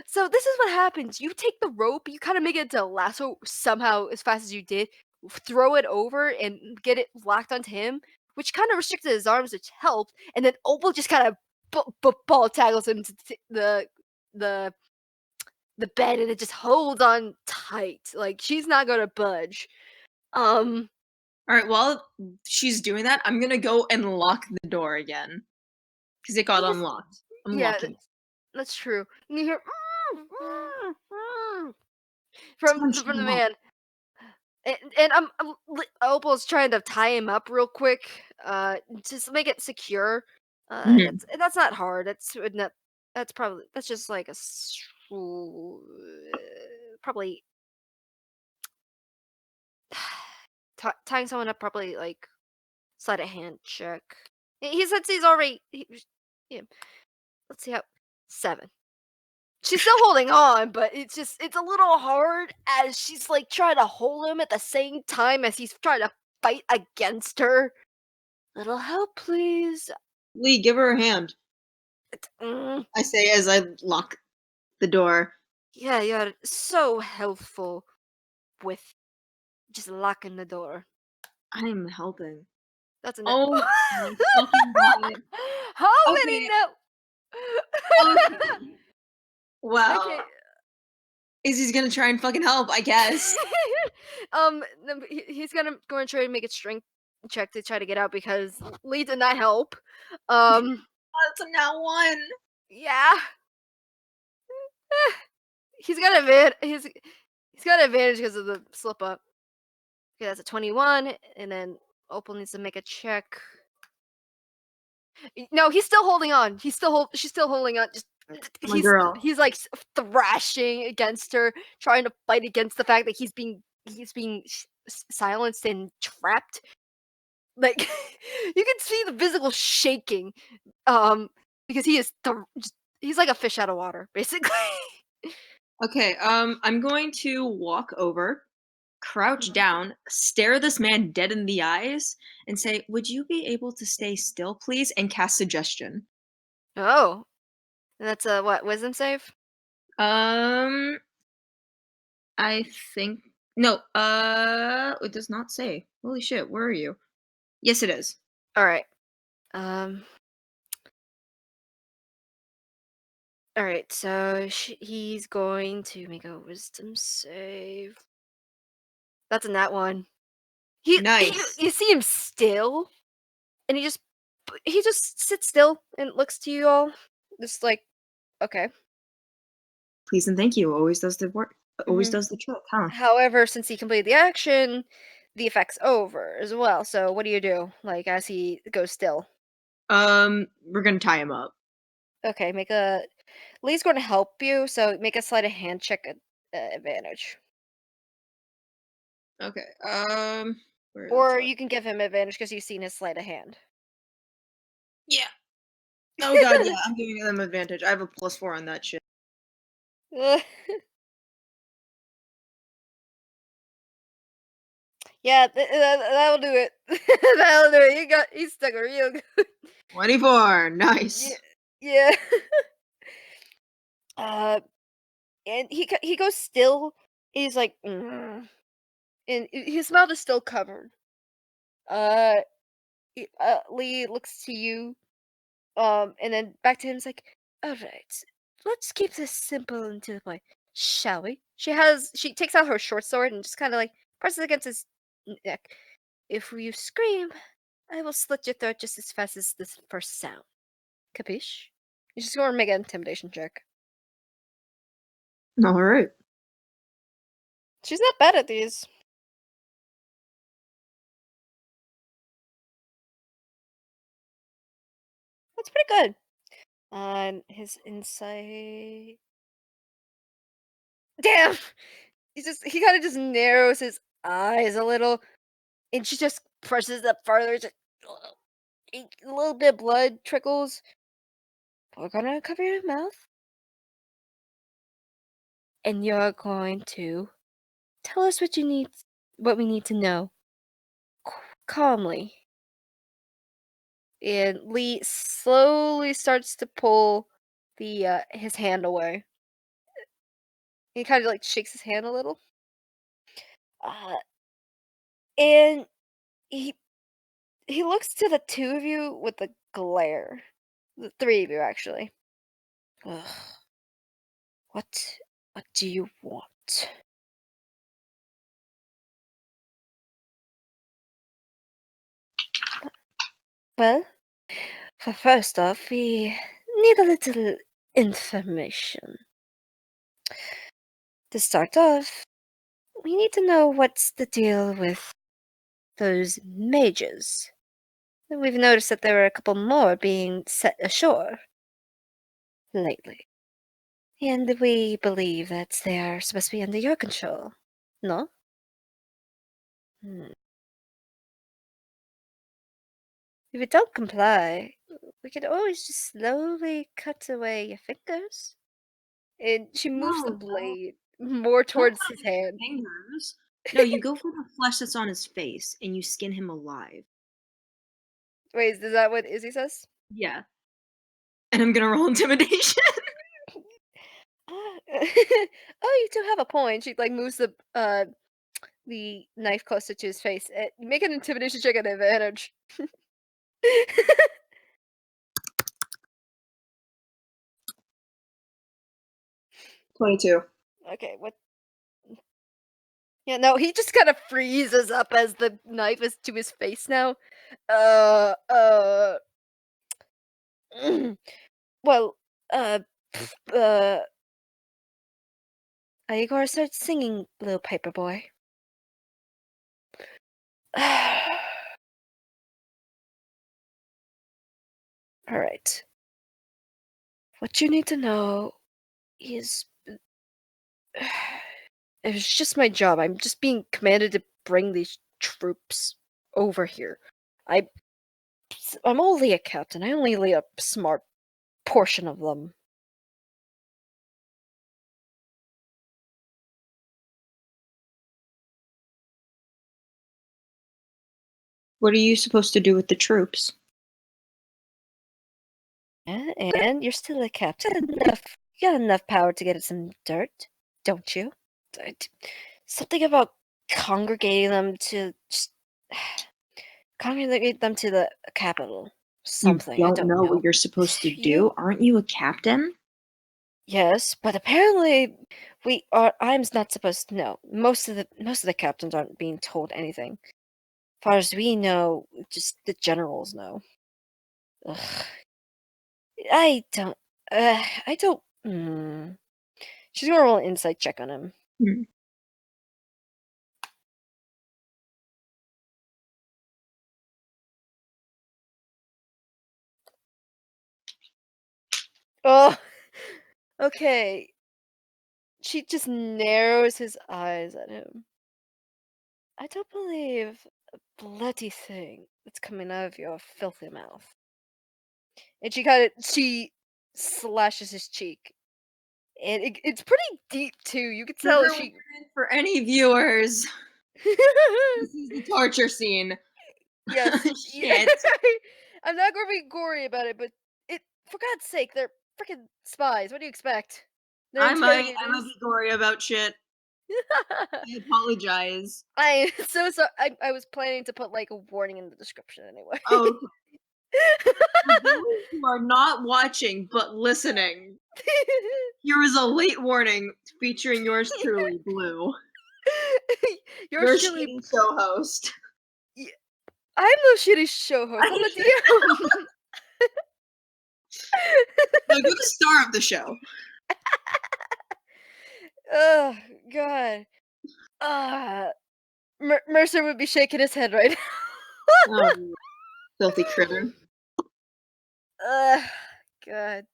so this is what happens. You take the rope, you kind of make it into a lasso somehow as fast as you did, throw it over and get it locked onto him, which kind of restricted his arms, which helped. And then Opal just kind of ball tackles him to the the bed, and it just holds on tight. Like she's not gonna budge. Um, All right. While she's doing that, I'm gonna go and lock the door again because it got you just unlocked. I'm yeah, locking it. that's true. And you hear Someone from shut the him up. man. And Opal's trying to tie him up real quick, just make it secure. Mhm. That's not hard. That's just like probably tying someone up. Probably like sleight of hand check. He said he's already. Yeah. Let's see how 7. She's still holding on, but it's a little hard as she's like trying to hold him at the same time as he's trying to fight against her. Little help, please. Lee, give her a hand. Mm, I say as I lock the door. yeah, you're so helpful with just locking the door. I'm helping. That's enough. Oh my fucking god. How many Okay. no? Okay. Well, Okay. Izzy's gonna try and fucking help, I guess. He's going to try to make a strength check to try to get out because Lee did not help. Um, That's a now one. yeah. He's got he's got advantage because of the slip up. Okay, that's a 21, and then Opal needs to make a check. No, he's still holding on. She's still holding on. Just My girl. he's like thrashing against her, trying to fight against the fact that he's being silenced and trapped. Like you can see the physical shaking, because he is he's like a fish out of water, basically. Okay, I'm going to walk over, crouch down, stare this man dead in the eyes, and say, "Would you be able to stay still, please?" and cast suggestion. Oh, and that's a what wisdom save? Um, I think no. It does not say. Holy shit, where are you? Yes, it is. All right. Um. All right. So he's going to make a wisdom save. That's in that one. Nice. You see him still, and he just sits still and looks to you all, just like, okay. Please and thank you. Always does the work. Always Mhm. does the trick, huh? However, since he completed the action, the effect's over as well. So what do you do? Like as he goes still. We're gonna tie him up. Okay, Lee's going to help you, so make a sleight of hand check advantage. Okay. Where the Or fuck? you can give him advantage because you've seen his sleight of hand. Yeah. Oh god, yeah. I'm giving them advantage. I have a +4 on that shit. Yeah, that'll do it. That'll do it. He's stuck real good. 24. Yeah, Nice. yeah. And he goes still. He's like, "Mm," and his mouth is still covered. Uh, Lee looks to you, and then back to him. It's like, all right, let's keep this simple and to the point, shall we? She takes out her short sword and just kind of like presses it against his neck. If you scream, I will slit your throat just as fast as this first sound. Capiche? You're just going to make an intimidation check. All right. She's not bad at these. That's pretty good. On his insight. Damn! He kind of just narrows his eyes a little, and she just presses up farther. Just, a little bit of blood trickles. We're gonna cover your mouth, and you're going to tell us what we need to know, calmly. And Lee slowly starts to pull his hand away. He kind of like shakes his hand a little, uh, and he he looks to the two of you with a glare. The three of you, actually. Ugh. What? What do you want? Well, first off, we need a little information. To start off, we need to know what's the deal with those mages. We've noticed that there are a couple more being set ashore lately. And we believe that they are supposed to be under your control. No? Hmm. If you don't comply, we could always just slowly cut away your fingers. And she moves the No, blade more don't towards cut his his hand. fingers. No, you go for the flesh that's on his face and you skin him alive. Wait, is that what Izzy says? Yeah. And I'm gonna roll intimidation. Ah, oh, you do have a point. She like moves the knife closer to his face. Make an intimidation check at advantage. 22. Okay, what? Yeah, no, he just kind of freezes up as the knife is to his face now. Uh, uh, well, uh, uh, are you gonna start singing, little paper boy? All right. What you need to know is it's just my job. I'm just being commanded to bring these troops over here. I I'm only a captain. I only lead a smart portion of them. What are you supposed to do with the troops? And you're still a captain. You got enough power to get some dirt, don't you? D- d- Something about congregating them to just congregate them to the capital. You Something I don't don't know what know. you're supposed to do? You Aren't you a captain? Yes, but apparently we are. I'm not supposed to know. Most of the captains aren't being told anything. far as we know, just the generals know. Ugh. I don't. I don't. She's gonna roll an insight check on him. Hmm. Oh, okay. She just narrows his eyes at him. I don't believe a bloody thing that's coming out of your filthy mouth. And she slashes his cheek. And it's pretty deep too. You could tell Trigger she warning for any viewers. This is the torture scene. Yes. Shit. I'm not gonna be gory about it, but for God's sake, they're freaking spies. What do you expect? They're I might be interrogators. gory about shit. I apologize. I so I was planning to put like a warning in the description anyway. Oh, for those who are not watching but listening, here is a late warning featuring yours truly, Blue, Your your shitty. shitty show host. I'm no shitty show host. I'm the DM. No, you're the star of the show. Oh God. Mercer would be shaking his head right now. Oh, filthy critter. God.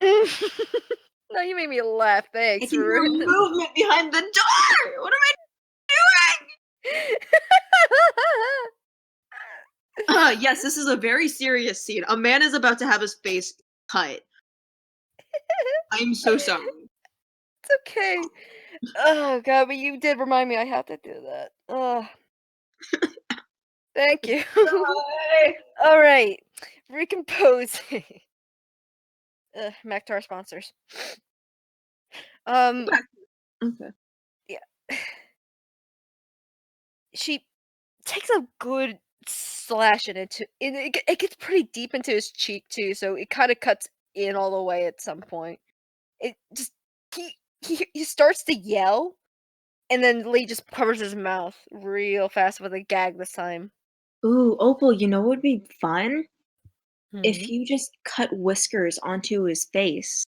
No, you made me laugh. I Thanks can for hear ruining it. movement behind the door! What am I doing? Yes, this is a very serious scene. A man is about to have his face cut. I'm so sorry. It's okay. Oh God, but you did remind me I have to do that. Thank you. All right, recomposing. Back to our sponsors. Okay. Yeah. She takes a good slash into, and it gets pretty deep into his cheek too, so it kind of cuts in all the way at some point. It just he starts to yell, and then Lee just covers his mouth real fast with a gag this time. Ooh, Opal, you know what would be fun? If Mhm. you just cut whiskers onto his face.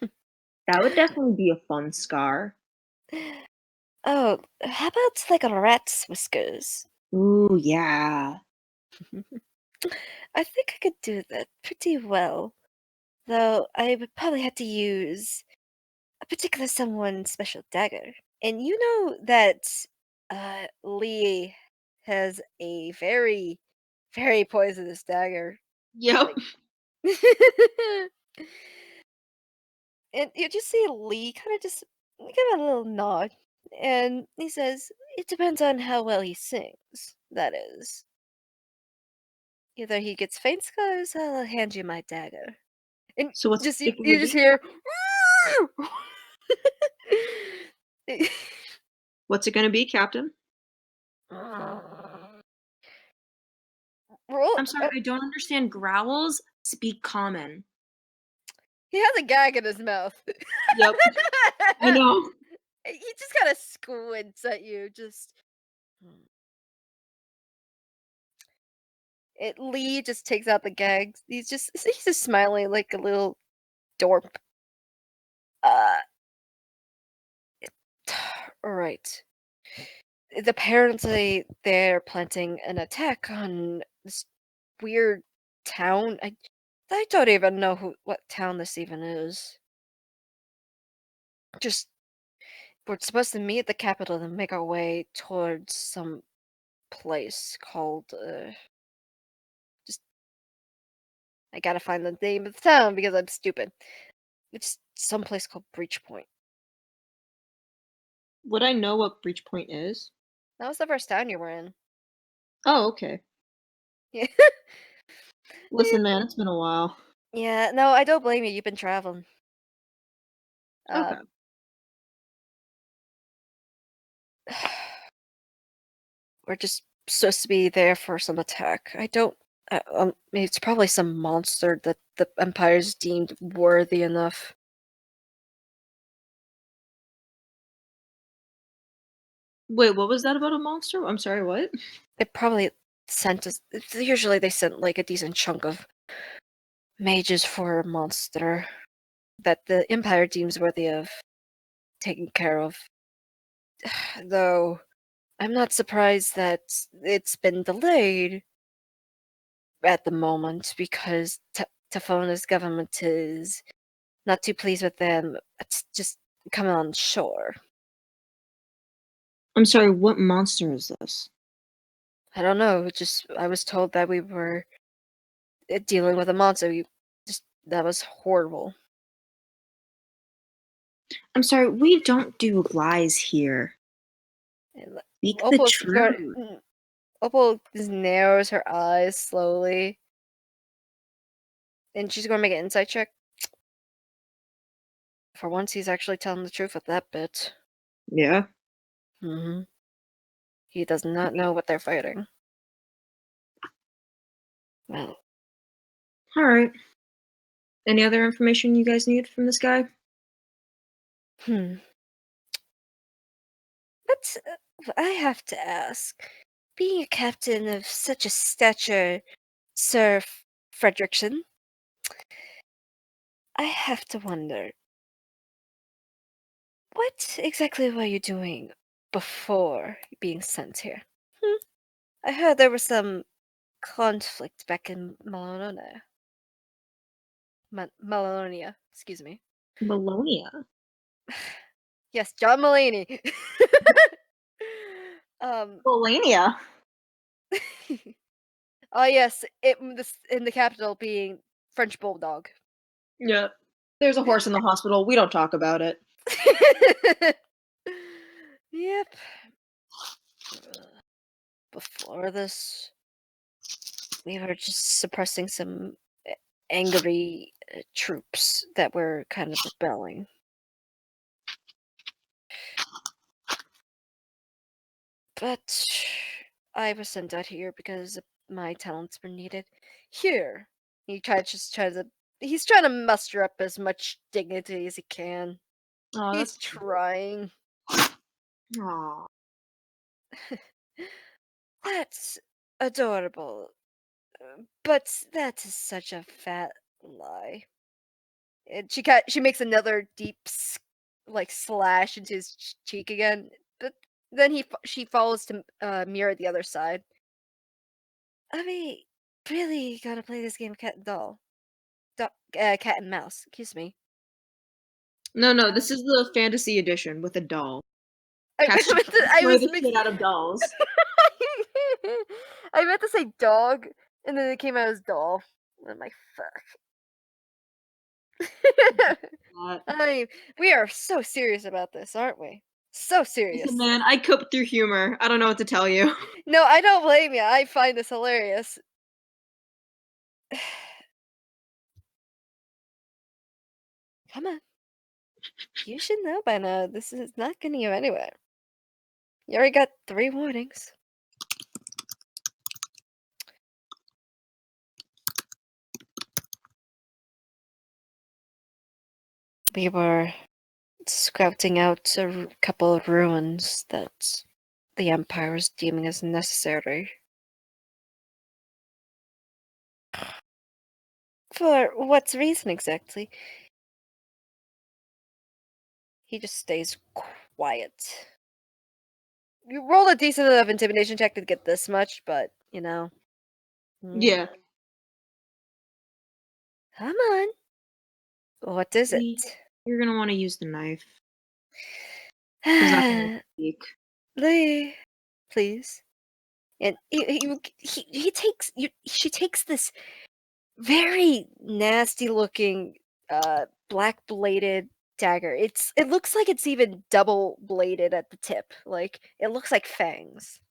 That would definitely be a fun scar. Oh, how about like a rat's whiskers? Ooh, yeah. I think I could do that pretty well. Though I would probably have to use a particular someone's special dagger. And you know that Lee has a very, very poisonous dagger. Yep. Like and you just see Lee kind of just give a little nod. And he says, it depends on how well he sings, that is. Either he gets faint scars, I'll hand you my dagger. And So what's just it you gonna just be? hear What's it gonna be, Captain? roll. I'm sorry, I don't understand growls. Speak common. He has a gag in his mouth. Yep. I know. He just kind of squints at you. Just Lee just takes out the gags. He's just smiling like a little dorp. Uh, all right. Apparently, they're planting an attack on this weird town. I don't even know what town this even is. Just we're supposed to meet at the capital and make our way towards some place called. Just I gotta find the name of the town because I'm stupid. It's some place called Breach Point. Would I know what Breach Point is? That was the first town you were in. Oh, okay. Yeah. Listen, man, it's been a while. Yeah, no, I don't blame you. You've been traveling. Uh, Okay. we're just supposed to be there for some attack. I don't. It's probably some monster that the Empire's deemed worthy enough. Wait, what was that about a monster? I'm sorry, what? They probably sent us. Usually they sent like a decent chunk of mages for a monster that the Empire deems worthy of taking care of. Though I'm not surprised that it's been delayed at the moment because Tafona's government is not too pleased with them. It's just coming on shore. I'm sorry, what monster is this? I don't know. Just I was told that we were dealing with a monster. That was horrible. I'm sorry, we don't do lies here. Speak the truth. Opal just narrows her eyes slowly, and she's going to make an insight check. For once, he's actually telling the truth with that bit. Yeah. Mm-hmm. He does not know what they're fighting. Well, All right. Any other information you guys need from this guy? But I have to ask, being a captain of such a stature, Sir Fredrickson, I have to wonder, what exactly were you doing before being sent here? I heard there was some conflict back in Malonia, excuse me. Bologna. Yes, John Mulaney. Bologna. Oh yes, in the capital being French bulldog. Yeah. There's a horse in the hospital. We don't talk about it. Yep. Before this, we were just suppressing some angry troops that were kind of rebelling. But I was sent out here because my talents were needed. Here, he's trying to muster up as much dignity as he can. Oh, He's that's trying. Aw. That's adorable. But that is such a fat lie. And she makes another deep slash into his cheek again. But then she follows to mirror the other side. Are we really gonna play this game cat and mouse? Excuse me. No, this is the fantasy edition with a doll. I Cats meant just to, I destroy was the mixed. shit out of dolls. I meant to say dog, and then it came out as doll. I'm like, fuck. I mean, we are so serious about this, aren't we? So serious. Listen, man, I cope through humor. I don't know what to tell you. No, I don't blame you. I find this hilarious. Come on. You should know by now. This is not getting you anywhere. You already got 3 warnings. We were scouting out a couple of ruins that the Empire is deeming as necessary. For what reason exactly? He just stays quiet. You rolled a decent enough intimidation check to get this much, but, you know. Yeah. Come on. What is it? You're gonna want to use the knife. He's not gonna speak. Lee, please. And she takes this very nasty looking black bladed dagger. It looks like it's even double bladed at the tip. Like it looks like fangs.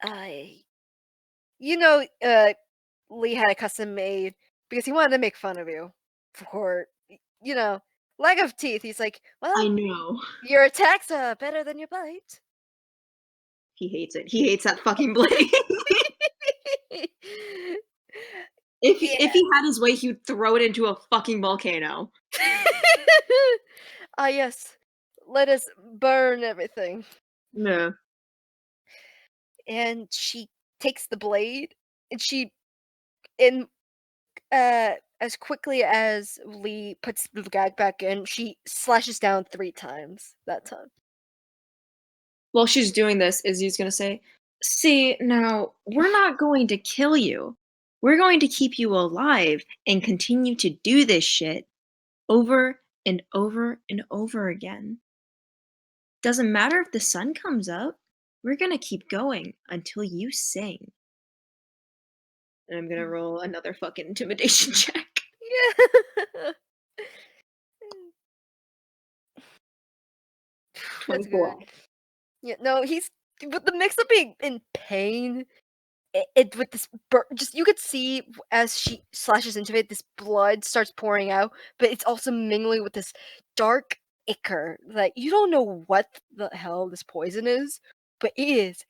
I you know Lee had a custom made because he wanted to make fun of you for lack of teeth. He's like, I well, know. your attacks are better than your bite. He hates it. He hates that fucking blade. If he had his way, he'd throw it into a fucking volcano. Ah, yes. let us burn everything. Yeah. And she takes the blade and and as quickly as Lee puts the gag back in, she slashes down 3 times that time. While she's doing this, Izzy's gonna say, "See, now, we're not going to kill you. We're going to keep you alive and continue to do this shit over and over and over again. Doesn't matter if the sun comes up. We're gonna keep going until you sing." And I'm gonna roll another fucking intimidation check. Yeah. That's 24. good. Yeah, no, he's with the mix of being in pain, it with this just you could see as she slashes into it, this blood starts pouring out, but it's also mingling with this dark ichor. Like you don't know what the hell this poison is, but it is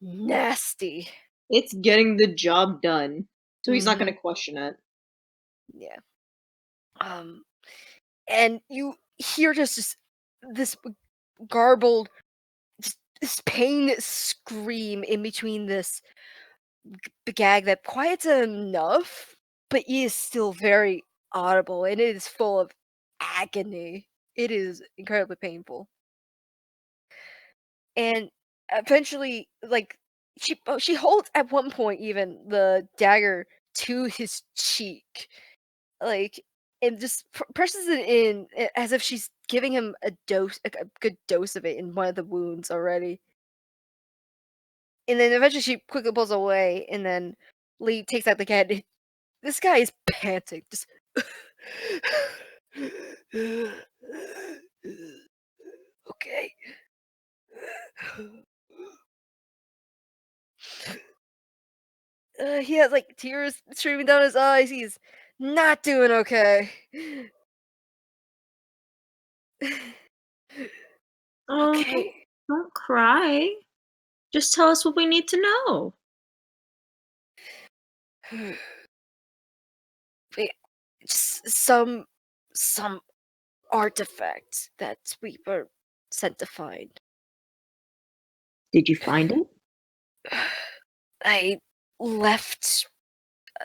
nasty. It's getting the job done. So he's not Mhm. gonna question it. Yeah. Um, and you hear just this garbled, just this pain scream in between this gag that quiets enough, but is still very audible, and it is full of agony. It is incredibly painful. And eventually, like she holds at one point even the dagger to his cheek, like, and just presses it in as if she's giving him a good dose of it in one of the wounds already. And then eventually she quickly pulls away, and then Lee takes out the cat. This guy is panting, just okay. He has like tears streaming down his eyes. He's not doing okay. Oh, Okay. don't cry. Just tell us what we need to know. Wait, just some artifact that we were sent to find. Did you find it? I left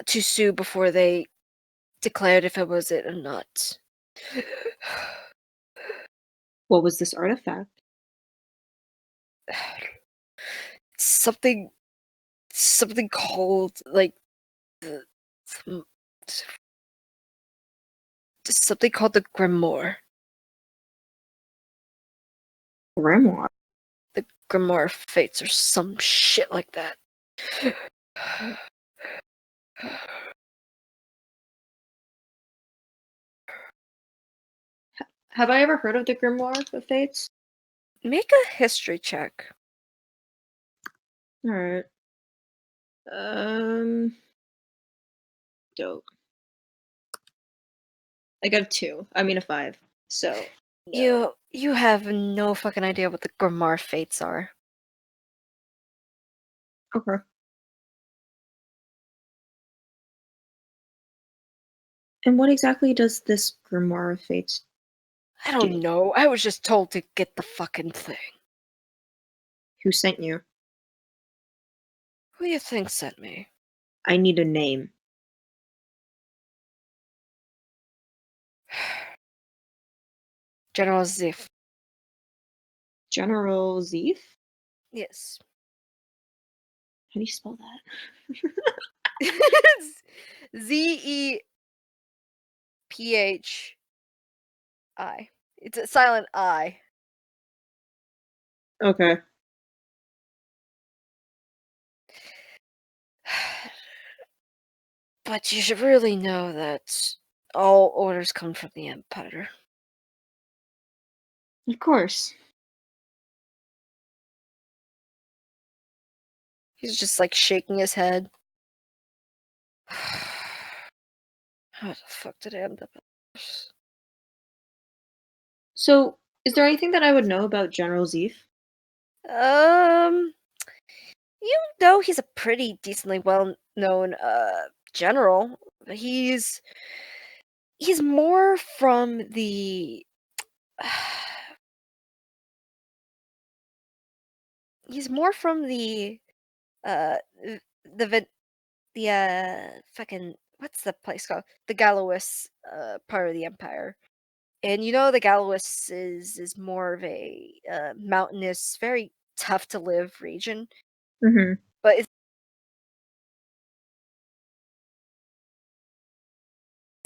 to sue before they declared if it was it or not. What was this artifact? something something called like the some, something called the grimoire. Grimoire. The grimoire of fates or some shit like that. Have I ever heard of the Grimoire of Fates? Make a history check. Alright. Dope. I got a 2. I mean a 5. So, no. You have no fucking idea what the grimoire fates are. Okay. And what exactly does this Grimoire of Fates I do? don't know. I was just told to get the fucking thing. Who sent you? Who do you think sent me? I need a name. General Zif. General Zeef? Yes. How do you spell that? Zephi. It's a silent I. Okay. But you should really know that all orders come from the Empire. Of course. He's just like shaking his head. How the fuck did I end up at this? So, is there anything that I would know about General Zeef? Um, you know he's a pretty decently well-known general. He's he's more from the he's more from uh the fucking what's the place called? The Gallowis part of the empire. And the Gallowis is more of a mountainous, very tough to live region, Mhm. but it's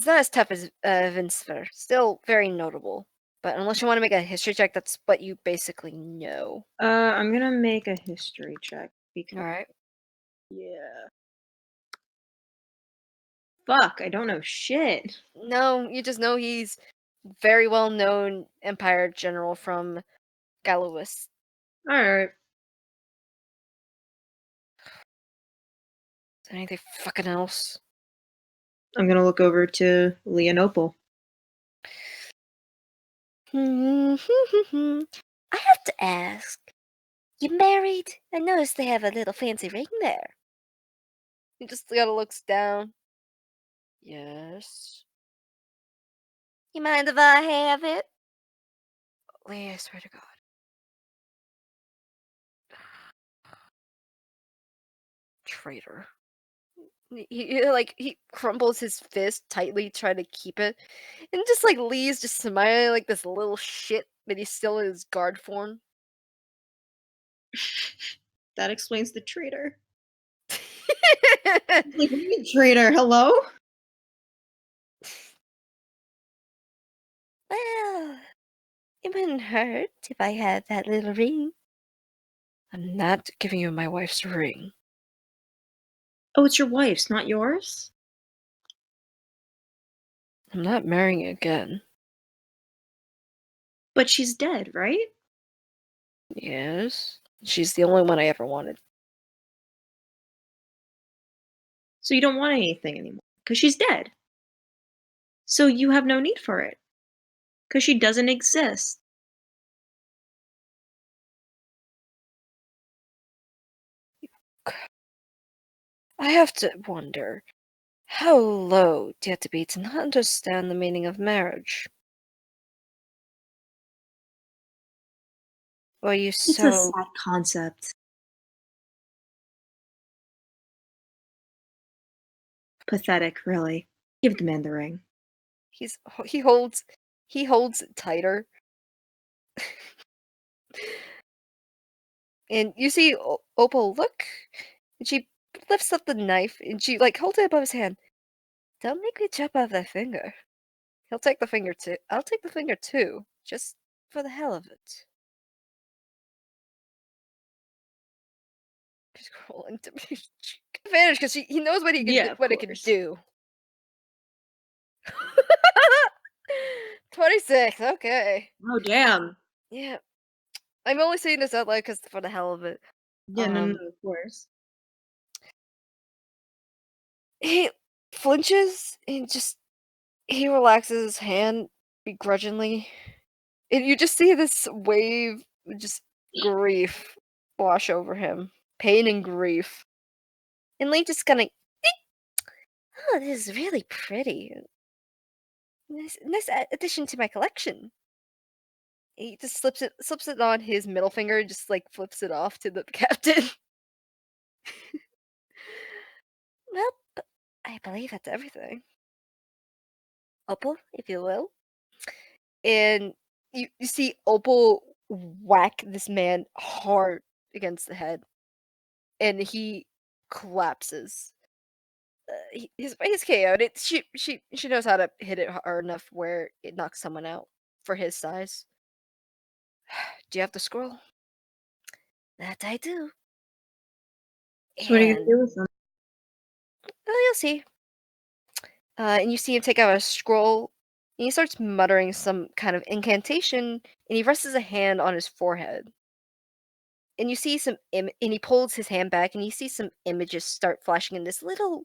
not as tough as Vincer. Still very notable. But unless you want to make a history check, that's what you basically know. I'm gonna make a history check because All right. yeah. Fuck, I don't know shit. No, you just know he's very well known Empire general from Gallowis. Alright. Is there anything fucking else? I'm gonna look over to Leonopol. I have to ask, you married? I noticed they have a little fancy ring there. He just kind of looks down. Yes. You mind if I have it? Lee, I swear to God. Traitor. He crumbles his fist tightly, trying to keep it, and just like Lee's just smiling like this little shit, but he's still in his guard form. That explains the traitor. Like, what do you mean traitor? Hello? Well, it wouldn't hurt if I had that little ring. I'm not giving you my wife's ring. Oh, it's your wife's, not yours? I'm not marrying again. But she's dead, right? Yes. She's the only one I ever wanted. So you don't want anything anymore. Because she's dead. So you have no need for it. Because she doesn't exist. I have to wonder, how low do you have to be to not understand the meaning of marriage? Or are you It's a so... sad concept. Pathetic, really. Give the man the ring. He holds it tighter. And you see Opal look, and she lifts up the knife and she like holds it above his hand. Don't make me chop off that finger. He'll take the finger too. I'll take the finger too, just for the hell of it. She's rolling to be advantage because he knows what Yeah, of what it can course. do. 26. Okay. Oh, damn. Yeah. I'm only saying this out loud because for the hell of it. Yeah, no, of course. He flinches and just he relaxes his hand begrudgingly, and you just see this wave of just grief wash over him, pain and grief. And Lee just kind of, oh, this is really pretty. Nice addition to my collection. He just slips it on his middle finger, just like flips it off to the captain. Well, I believe that's everything. Opal, if you will. And you see Opal whack this man hard against the head, and he collapses. He's KO'd. She knows how to hit it hard enough where it knocks someone out for his size. Do you have the scroll? That I do. So what are you gonna And do with them? well, you'll see. And you see him take out a scroll, and he starts muttering some kind of incantation, and he rests a hand on his forehead. And you see and he pulls his hand back, and you see some images start flashing in this little,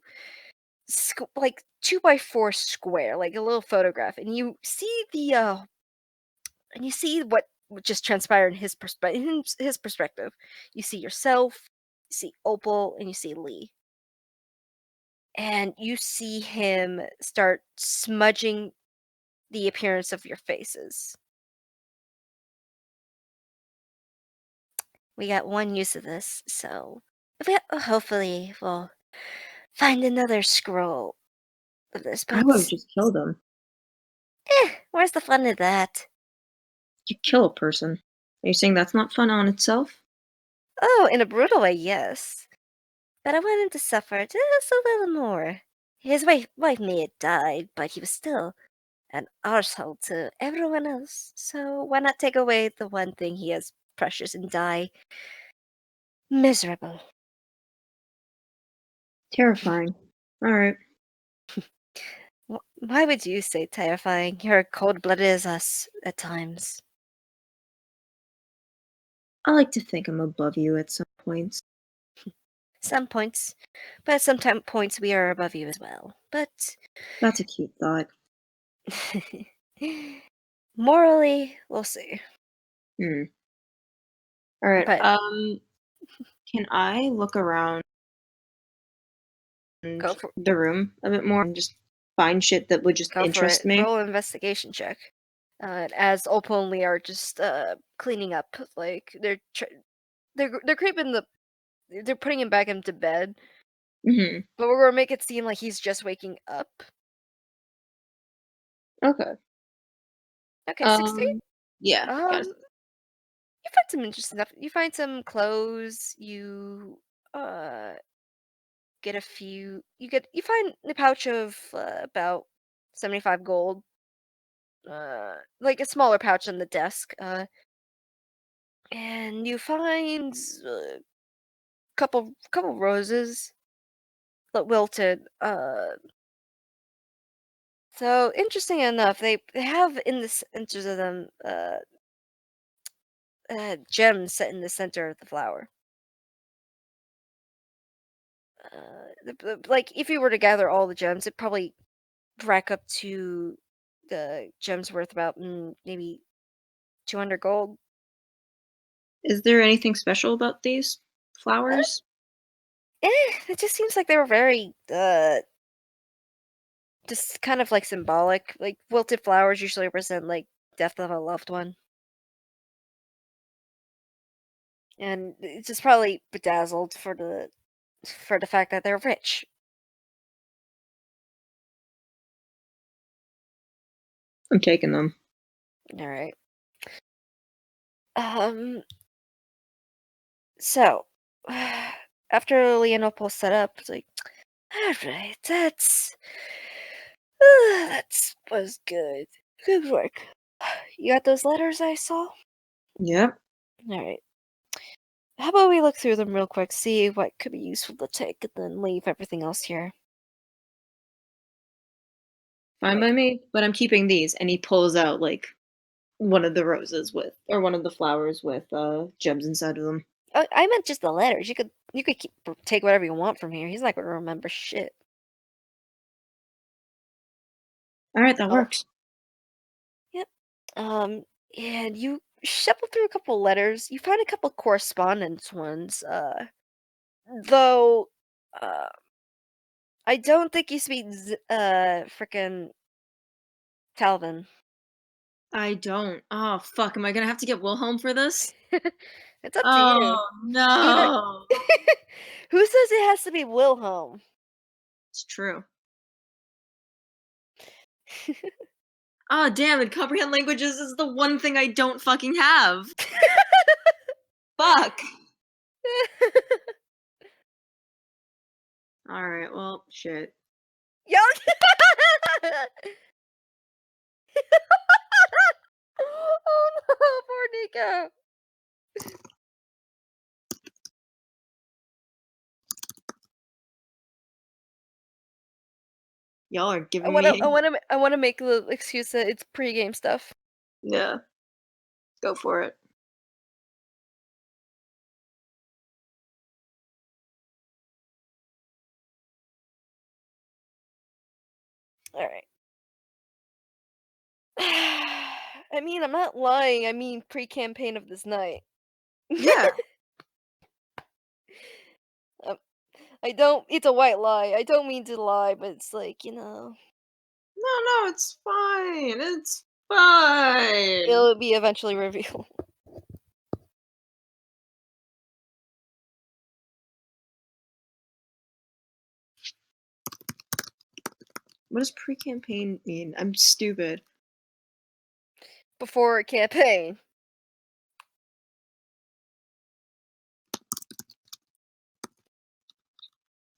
like 2x4 square, like a little photograph, and you see and you see what just transpired in his perspective. You see yourself, you see Opal, and you see Lee, and you see him start smudging the appearance of your faces. we got one use of this, so hopefully we'll find another scroll of this. I would have But just killed him. where's the fun of that? You kill a person. Are you saying that's not fun on itself? Oh, in a brutal way, yes. But I want him to suffer just a little more. His wife may have died, but he was still an arsehole to everyone else. So why not take away the one thing he has precious and die miserable? Terrifying. Alright. Why would you say terrifying? You're cold-blooded as us at times. I like to think I'm above you at some points. Some points, but some points we are above you as well. But That's a cute thought. morally, we'll see. Alright, But can I look around go for the room a bit more and just find shit that would just go for interest it. me? Roll an investigation check. As Opal and Lee are just cleaning up, like they're creeping they're putting him back into bed, Mm-hmm. but we're gonna make it seem like he's just waking up. Okay. Okay, 16. Yeah, got it. You find some interesting stuff. You find some clothes. You get a few. You find a pouch of about 75 gold. Like a smaller pouch on the desk. And you find a couple roses that wilted. So interesting enough, they have in the centers of them gems set in the center of the flower. Like if you were to gather all the gems, it probably rack up to the gems worth about maybe 200 gold. Is there anything special about these Uh, flowers? it just seems like they were very just kind of like symbolic. Like wilted flowers usually represent like death of a loved one, and it's just probably bedazzled for the fact that they're rich. I'm taking them. All right. Um. So after Leonopol set up, it's like, all right, that was good. Good work. You got those letters I saw? Yep. All right. How about we look through them real quick, see what could be useful to take, and then leave everything else here. Fine Right. by me. But I'm keeping these. And he pulls out like one of the roses with, or one of the flowers with gems inside of them. Oh, I meant just the letters. You could take whatever you want from here. He's not gonna remember shit. All right, that Oh, works. yep. And you shuffle through a couple letters. You find a couple correspondence ones. Though, uh, I don't think you speak frickin' Talvin. I don't. Oh fuck! Am I gonna have to get Wilhelm for this? It's up to you. Oh Either. no! Who says it has to be Wilhelm? It's true. Oh damn it! Comprehend languages is the one thing I don't fucking have. Fuck. All right. Well, shit. Yo! Oh no, poor Nico. Y'all are giving me. I wanna make the excuse that it's pre-game stuff. Yeah. Go for it. All right. I mean, I'm not lying. I mean, pre-campaign of this night. Yeah. Um, I don't. It's a white lie. I don't mean to lie, but it's like No, it's fine. It's fine. it'll be eventually revealed. What does pre-campaign mean? I'm stupid. Before a campaign.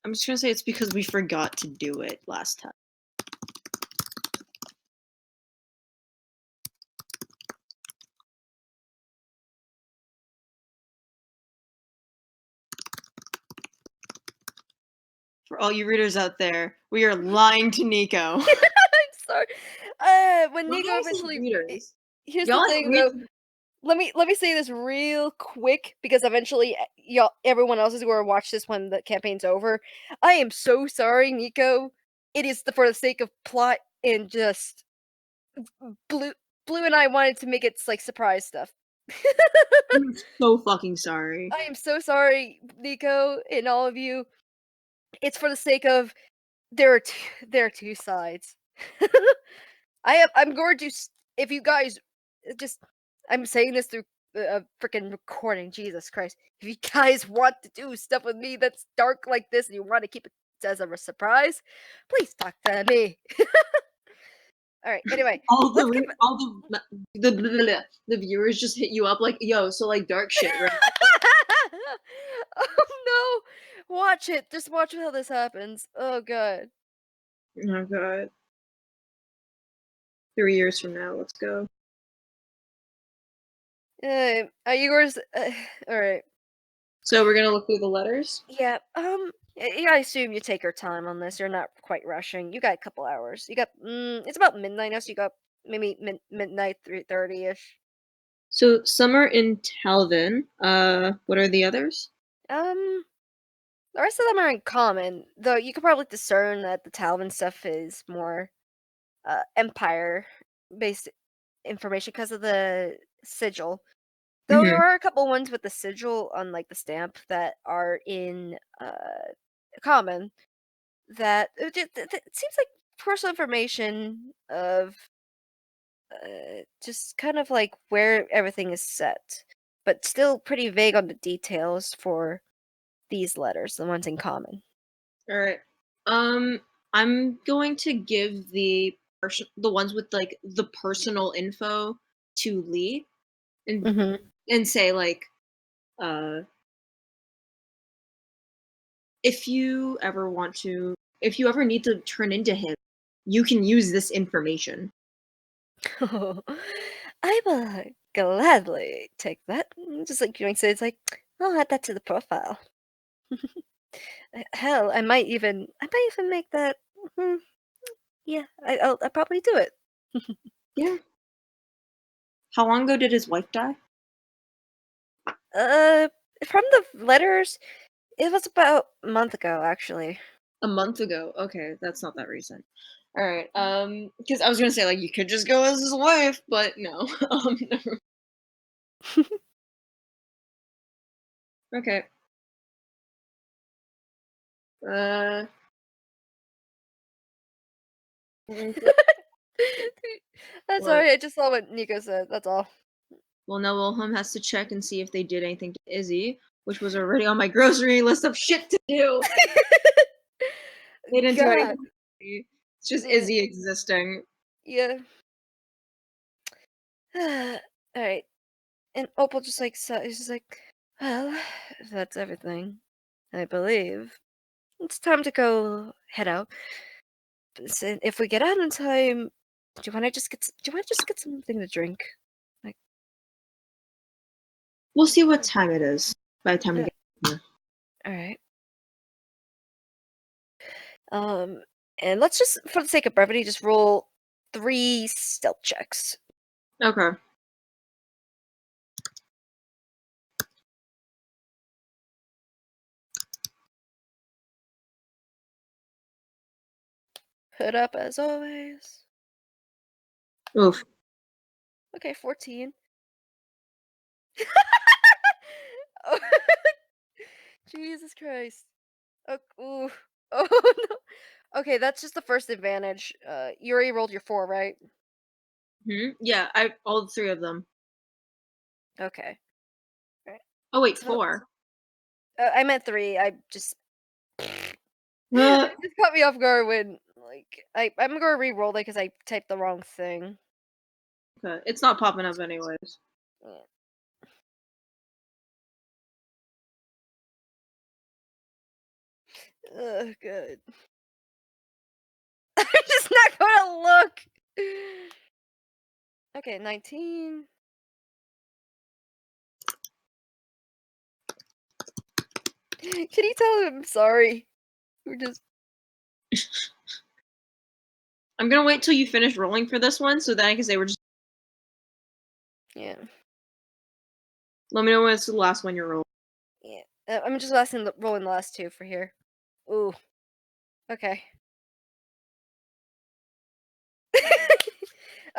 I'm just gonna say it's because we forgot to do it last time. For all you readers out there, we are lying to Nico. I'm sorry. When Nico Why eventually, readers? here's Y'all the like thing read though. Let me say this real quick because eventually y'all everyone else is going to watch this when the campaign's over. I am so sorry, Nico. It is for the sake of plot and just Blue and I wanted to make it like surprise stuff. I'm so fucking sorry. I am so sorry, Nico, and all of you. It's for the sake of there are two sides. I'm going to if you guys just I'm saying this through a freaking recording. Jesus Christ! If you guys want to do stuff with me that's dark like this and you want to keep it as a surprise, please talk to me. All right. Anyway, All let's the get. all the viewers just hit you up like, yo, so like dark shit, right? Oh no! Watch it. Just watch how this happens. Oh god. Oh god. 3 years from now, let's go. Are you yours? All right. So we're gonna look through the letters. Yeah. Yeah. I assume you take your time on this. You're not quite rushing. You got a couple hours. You got. It's about midnight now, so you got maybe midnight 3:30 ish. So some are in Talvin. What are the others? The rest of them are in common, though. You could probably discern that the Talvin stuff is more empire based information because of the sigil. Though there Mm-hmm. are a couple ones with the sigil on like the stamp that are in common that it seems like personal information of just kind of like where everything is set, but still pretty vague on the details for these letters, the ones in common. All right. I'm going to give the ones with like the personal info to Lee and Mm-hmm. and say like, uh, if you ever need to turn into him, you can use this information. I will gladly take that. Just like you say, it's like I'll add that to the profile. Hell, I might even make that. mhm, Yeah, I'll probably do it. Yeah. How long ago did his wife die? Uh, from the letters, it was about a month ago, actually. A month ago. Okay, that's not that recent. All right. Because I was gonna say like you could just go as his wife, but no. Never. Okay. Uh. I'm What? sorry, I just saw what Nico said. That's all. Well, now Wilhelm has to check and see if they did anything to Izzy, which was already on my grocery list of shit to do. They didn't do anything. God. To Izzy. It's just Yeah. Izzy existing. Yeah. All right. And Opal just like he's just like, well, if that's everything, I believe it's time to go head out. So if we get out in time, do you want to just get something to drink? Like, We'll see what time it is by the time we yeah. get here. All right. And let's just, for the sake of brevity, just roll 3 stealth checks. Okay. Put up as always. Oof. Okay, 14. Oh, Jesus Christ. Oh, ooh. Oh no. Okay, that's just the first advantage. You already rolled your 4, right? Yeah, all 3 of them. Okay. Right. Oh wait, So 4. I meant 3. I just Uh, it just caught me off guard when like I'm gonna re-roll it because I typed the wrong thing. Okay. It's not popping up anyways. Yeah. Good. I'm just not gonna look. Okay, 19. Can you tell him I'm sorry? We're just I'm gonna wait till you finish rolling for this one, so then I can say we're just. yeah. Let me know when it's the last one you roll. Yeah. I'm just rolling the last two for here. Ooh. Okay.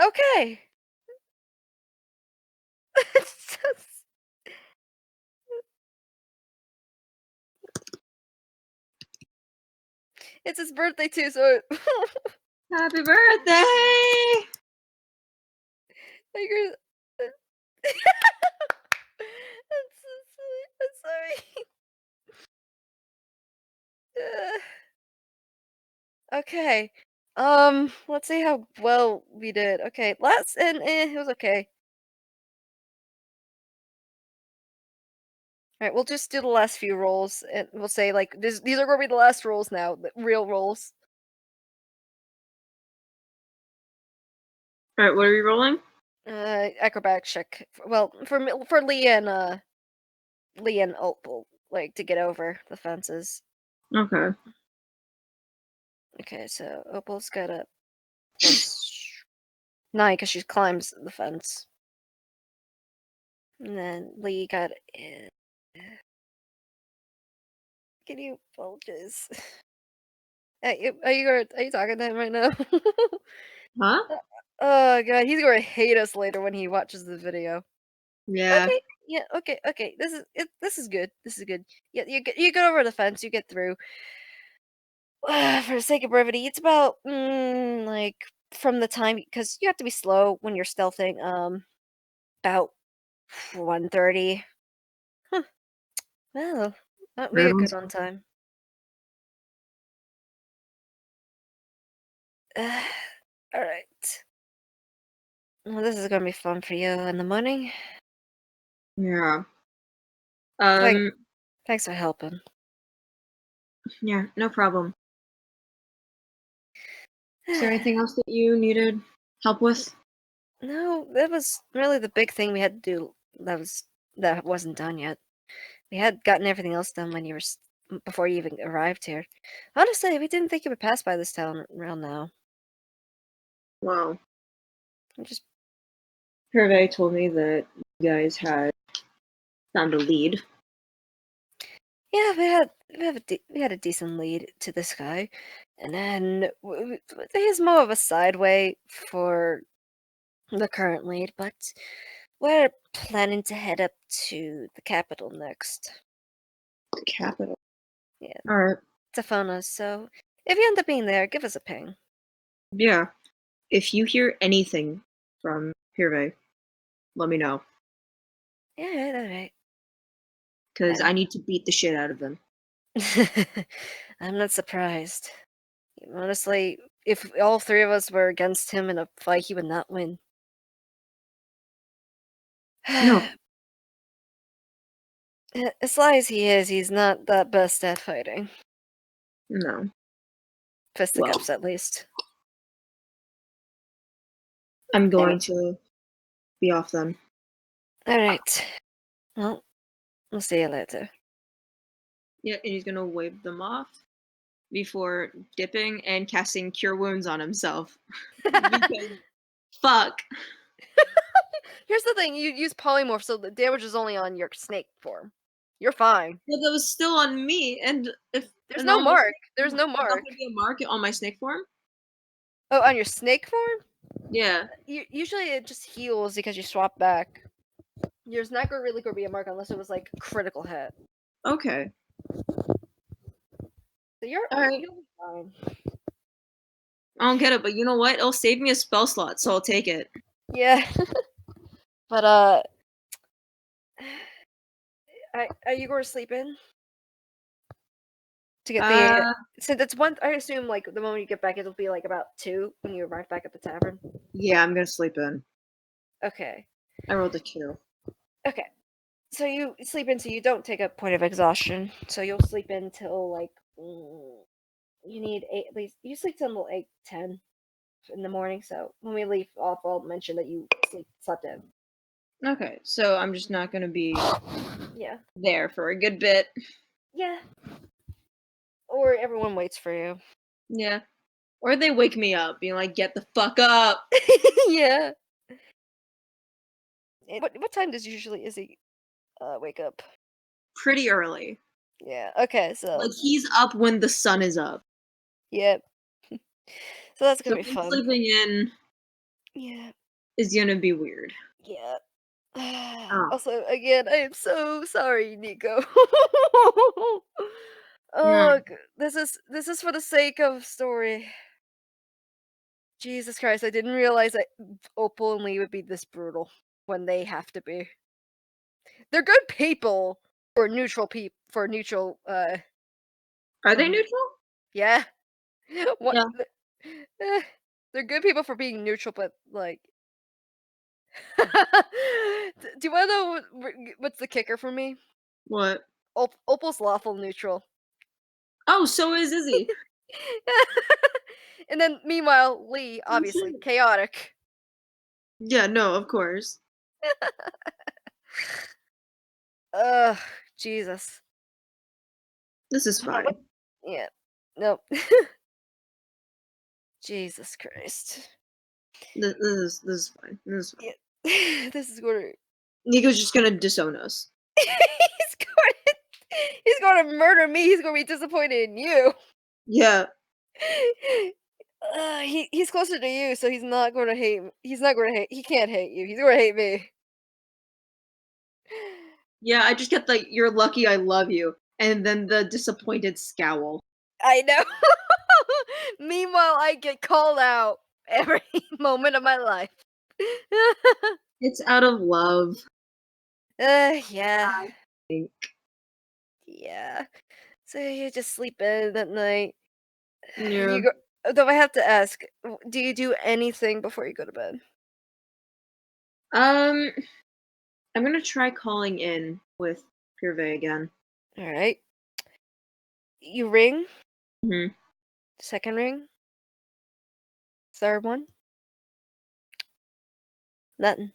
Okay. It's his birthday too, so Happy birthday! You're... That's so sweet. I'm sorry. Okay. Let's see how well we did. Okay, it was okay. All right, we'll just do the last few rolls, and we'll say like these are gonna be the last rolls now, the real rolls. Alright, what are we rolling? Acrobatics check. Well, for Lee and Opal, like to get over the fences. Okay. Okay, so Opal's got a +9 because she climbs the fence, and then Lee got it. Can you apologize? Are you talking to him right now? Huh? Oh god, he's gonna hate us later when he watches the video. Yeah. Okay, yeah, okay. This is good. This is good. Yeah, you get over the fence. You get through. For the sake of brevity, it's about like from the time because you have to be slow when you're stealthing. About 1:30. Huh. Well, that'd be a good on time. All right. Well, this is gonna be fun for you in the morning. Yeah. Thanks for helping. Yeah, no problem. Is there anything else that you needed help with? No, that was really the big thing we had to do. That wasn't done yet. We had gotten everything else done when before you even arrived here. Honestly, we didn't think you would pass by this town around now. Wow. We just Hervé told me that you guys had found a lead. yeah, we had a decent lead to this guy, and then he's more of a sideway for the current lead, but we're planning to head up to the capital next. The capital. Yeah, Alright. to phone us. So if you end up being there, give us a ping. Yeah. If you hear anything from Hervé, let me know. Yeah, all right. Because I need to beat the shit out of them. I'm not surprised. Honestly, if all three of us were against him in a fight, he would not win. No. As sly as he is, he's not that best at fighting. No. Fisticuffs, at least. I'm going to be off then. Alright. Well, we'll see you later. Yeah, and he's gonna wave them off before dipping and casting Cure Wounds on himself. Because fuck. Here's the thing, you use polymorph, so the damage is only on your snake form. You're fine. Well, that was still on me, and if There's no mark. There's no There's not mark. gonna be a mark on my snake form? Oh, on your snake form? Yeah. Usually it just heals because you swap back. There's not really gonna be a mark unless it was like critical hit. Okay. So Alright. you'll be fine. I don't get it, but you know what? It'll save me a spell slot, so I'll take it. Yeah. But are you going to sleep in? to get the. Since it's one, I assume like the moment you get back, it'll be like about 2 when you arrive back at the tavern. Yeah, I'm gonna sleep in. Okay. I rolled a 2. Okay. So you sleep in, so you don't take a point of exhaustion. So you'll sleep in till like you need 8 at least. You sleep till 8:10 in the morning. So when we leave off, I'll mention that you slept in. Okay, so I'm just not gonna be Yeah. there for a good bit. Yeah. Or everyone waits for you. Yeah. Or they wake me up, being like, "Get the fuck up!" Yeah. What time does usually Izzy wake up? Pretty early. Yeah. Okay. So Like he's up when the sun is up. yeah. So that's So gonna be him fun. sleeping in Yeah. is gonna be weird. Yeah. Oh. Also, again, I am so sorry, Nico. No. This is for the sake of story. Jesus Christ, I didn't realize that Opal and Lee would be this brutal when they have to be. They're good people for neutral Are they um neutral? yeah. What Yeah. they're good people for being neutral, but like do you want to know what's the kicker for me? What? Opal's lawful neutral. Oh, so is Izzy. And then meanwhile, Lee, Oh, obviously, shit. chaotic. Yeah, no, of course. Ugh, Jesus. This is But fine. yeah. Nope. Jesus Christ. This is fine. This is fine. Yeah. This is going to Nico's just gonna disown us. he's going to murder me. He's going to be disappointed in you. Yeah. He's closer to you, so he's not going to hate. He's not going to hate. He can't hate you. He's going to hate me. Yeah, I just get the "you're lucky I love you" and then the disappointed scowl. I know. Meanwhile, I get called out every moment of my life. It's out of love. Yeah. I think. Yeah. So you just sleep in at night. Yeah. You go. Though I have to ask, do you do anything before you go to bed? Um, I'm gonna try calling in with Purve again. All right. You ring. Hmm. Second ring. Third one. Nothing.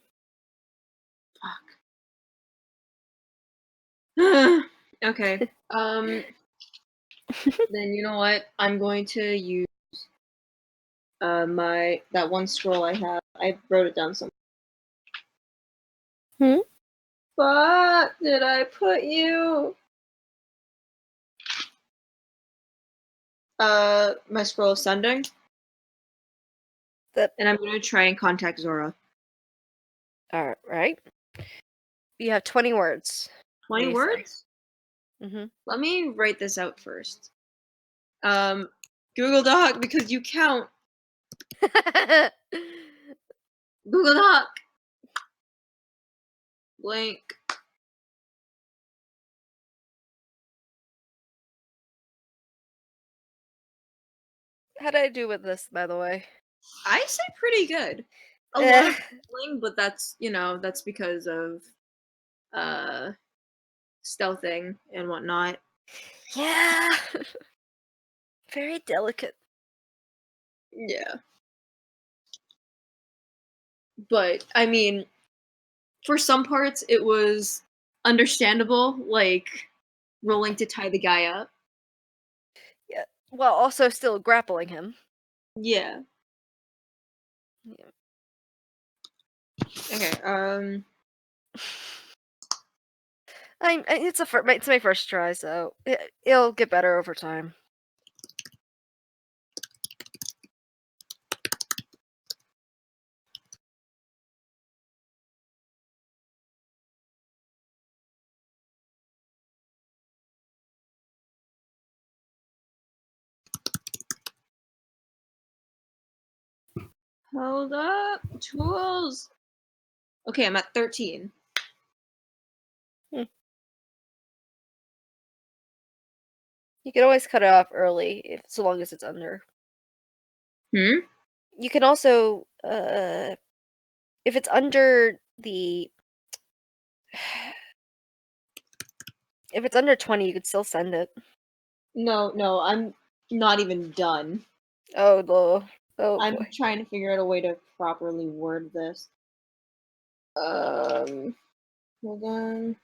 Fuck. Okay. Then you know what? I'm going to use that one scroll I have. I wrote it down somewhere. Hmm? Fuck! Did I put you? My scroll of sending, That. and I'm gonna try and contact Zora. All right. You have 20 words. 20 words? Mm-hmm. Let me write this out first. Google Doc because you count. Google Doc. Blank. How did I do with this, by the way? I say pretty good. A lot of bling, but that's that's because of uh stealthing and whatnot. Yeah. Very delicate. Yeah. But I mean, for some parts it was understandable, like rolling to tie the guy up. Yeah. While also still grappling him. Yeah. Yeah. Okay. It's my first try, so it'll get better over time. Hold up. Tools. Okay, I'm at 13. Hmm. You can always cut it off early, so long as it's under. Hmm? You can also, if it's under the, if it's under 20, you could still send it. No, I'm not even done. Oh, no. Oh, I'm boy. trying to figure out a way to properly word this. Hold on.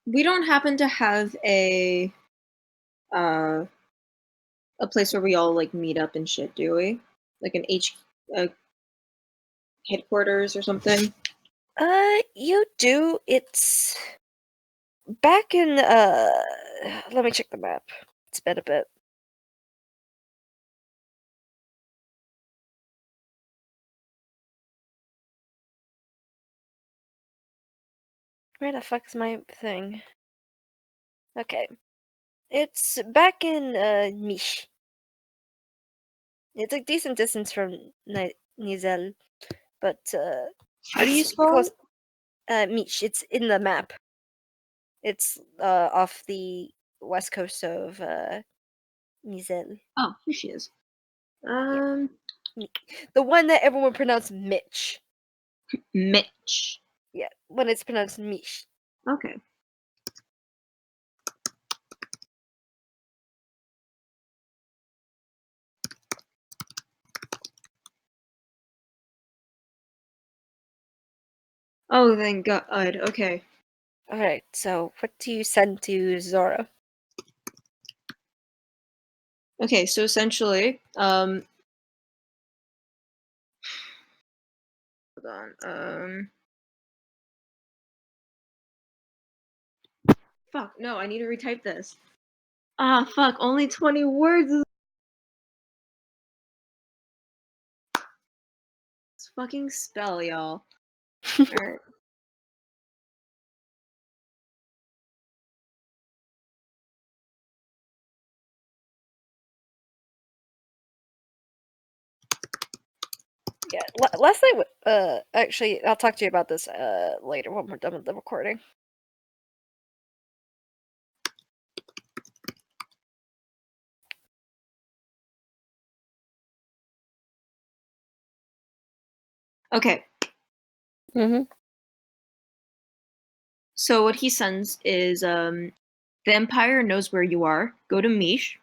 We don't happen to have uh a place where we all like meet up and shit, do we? Like an headquarters or something? You do. It's back in, let me check the map. It's been a bit. Where the fuck is my thing? Okay. It's back in, Mish. It's a decent distance from Nizel, but, How do you it's spell close. it? Mish. It's in the map. It's, off the west coast of, Nizel. Oh, here she is. The one that everyone pronounced Mitch. Mitch. Yeah, when it's pronounced Mish. Okay. Oh, thank God. Okay. Alright, so what do you send to Zora? Okay, so essentially, hold on. Fuck, no, I need to retype this. Ah, fuck, only 20 words. This fucking spell, y'all. Alright. Yeah, last night, actually, I'll talk to you about this, later when we're done with the recording. Okay, Mm-hmm. so what he sends is, the Empire knows where you are. Go to Mish.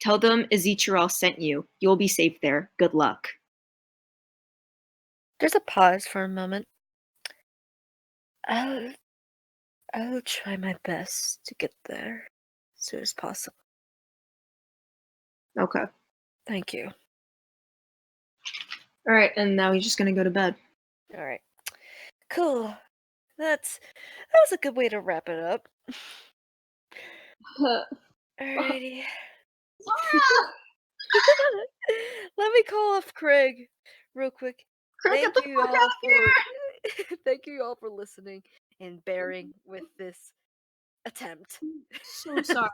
Tell them Ezechiel sent you. You'll be safe there. Good luck. There's a pause for a moment. I'll try my best to get there as soon as possible. Okay. Thank you. Alright, and now he's just gonna go to bed. Alright. Cool. That was a good way to wrap it up. Alrighty. Let me call off Craig real quick. Craig, get Thank the you fuck all out for thank you all for listening and bearing with this attempt. here! So sorry.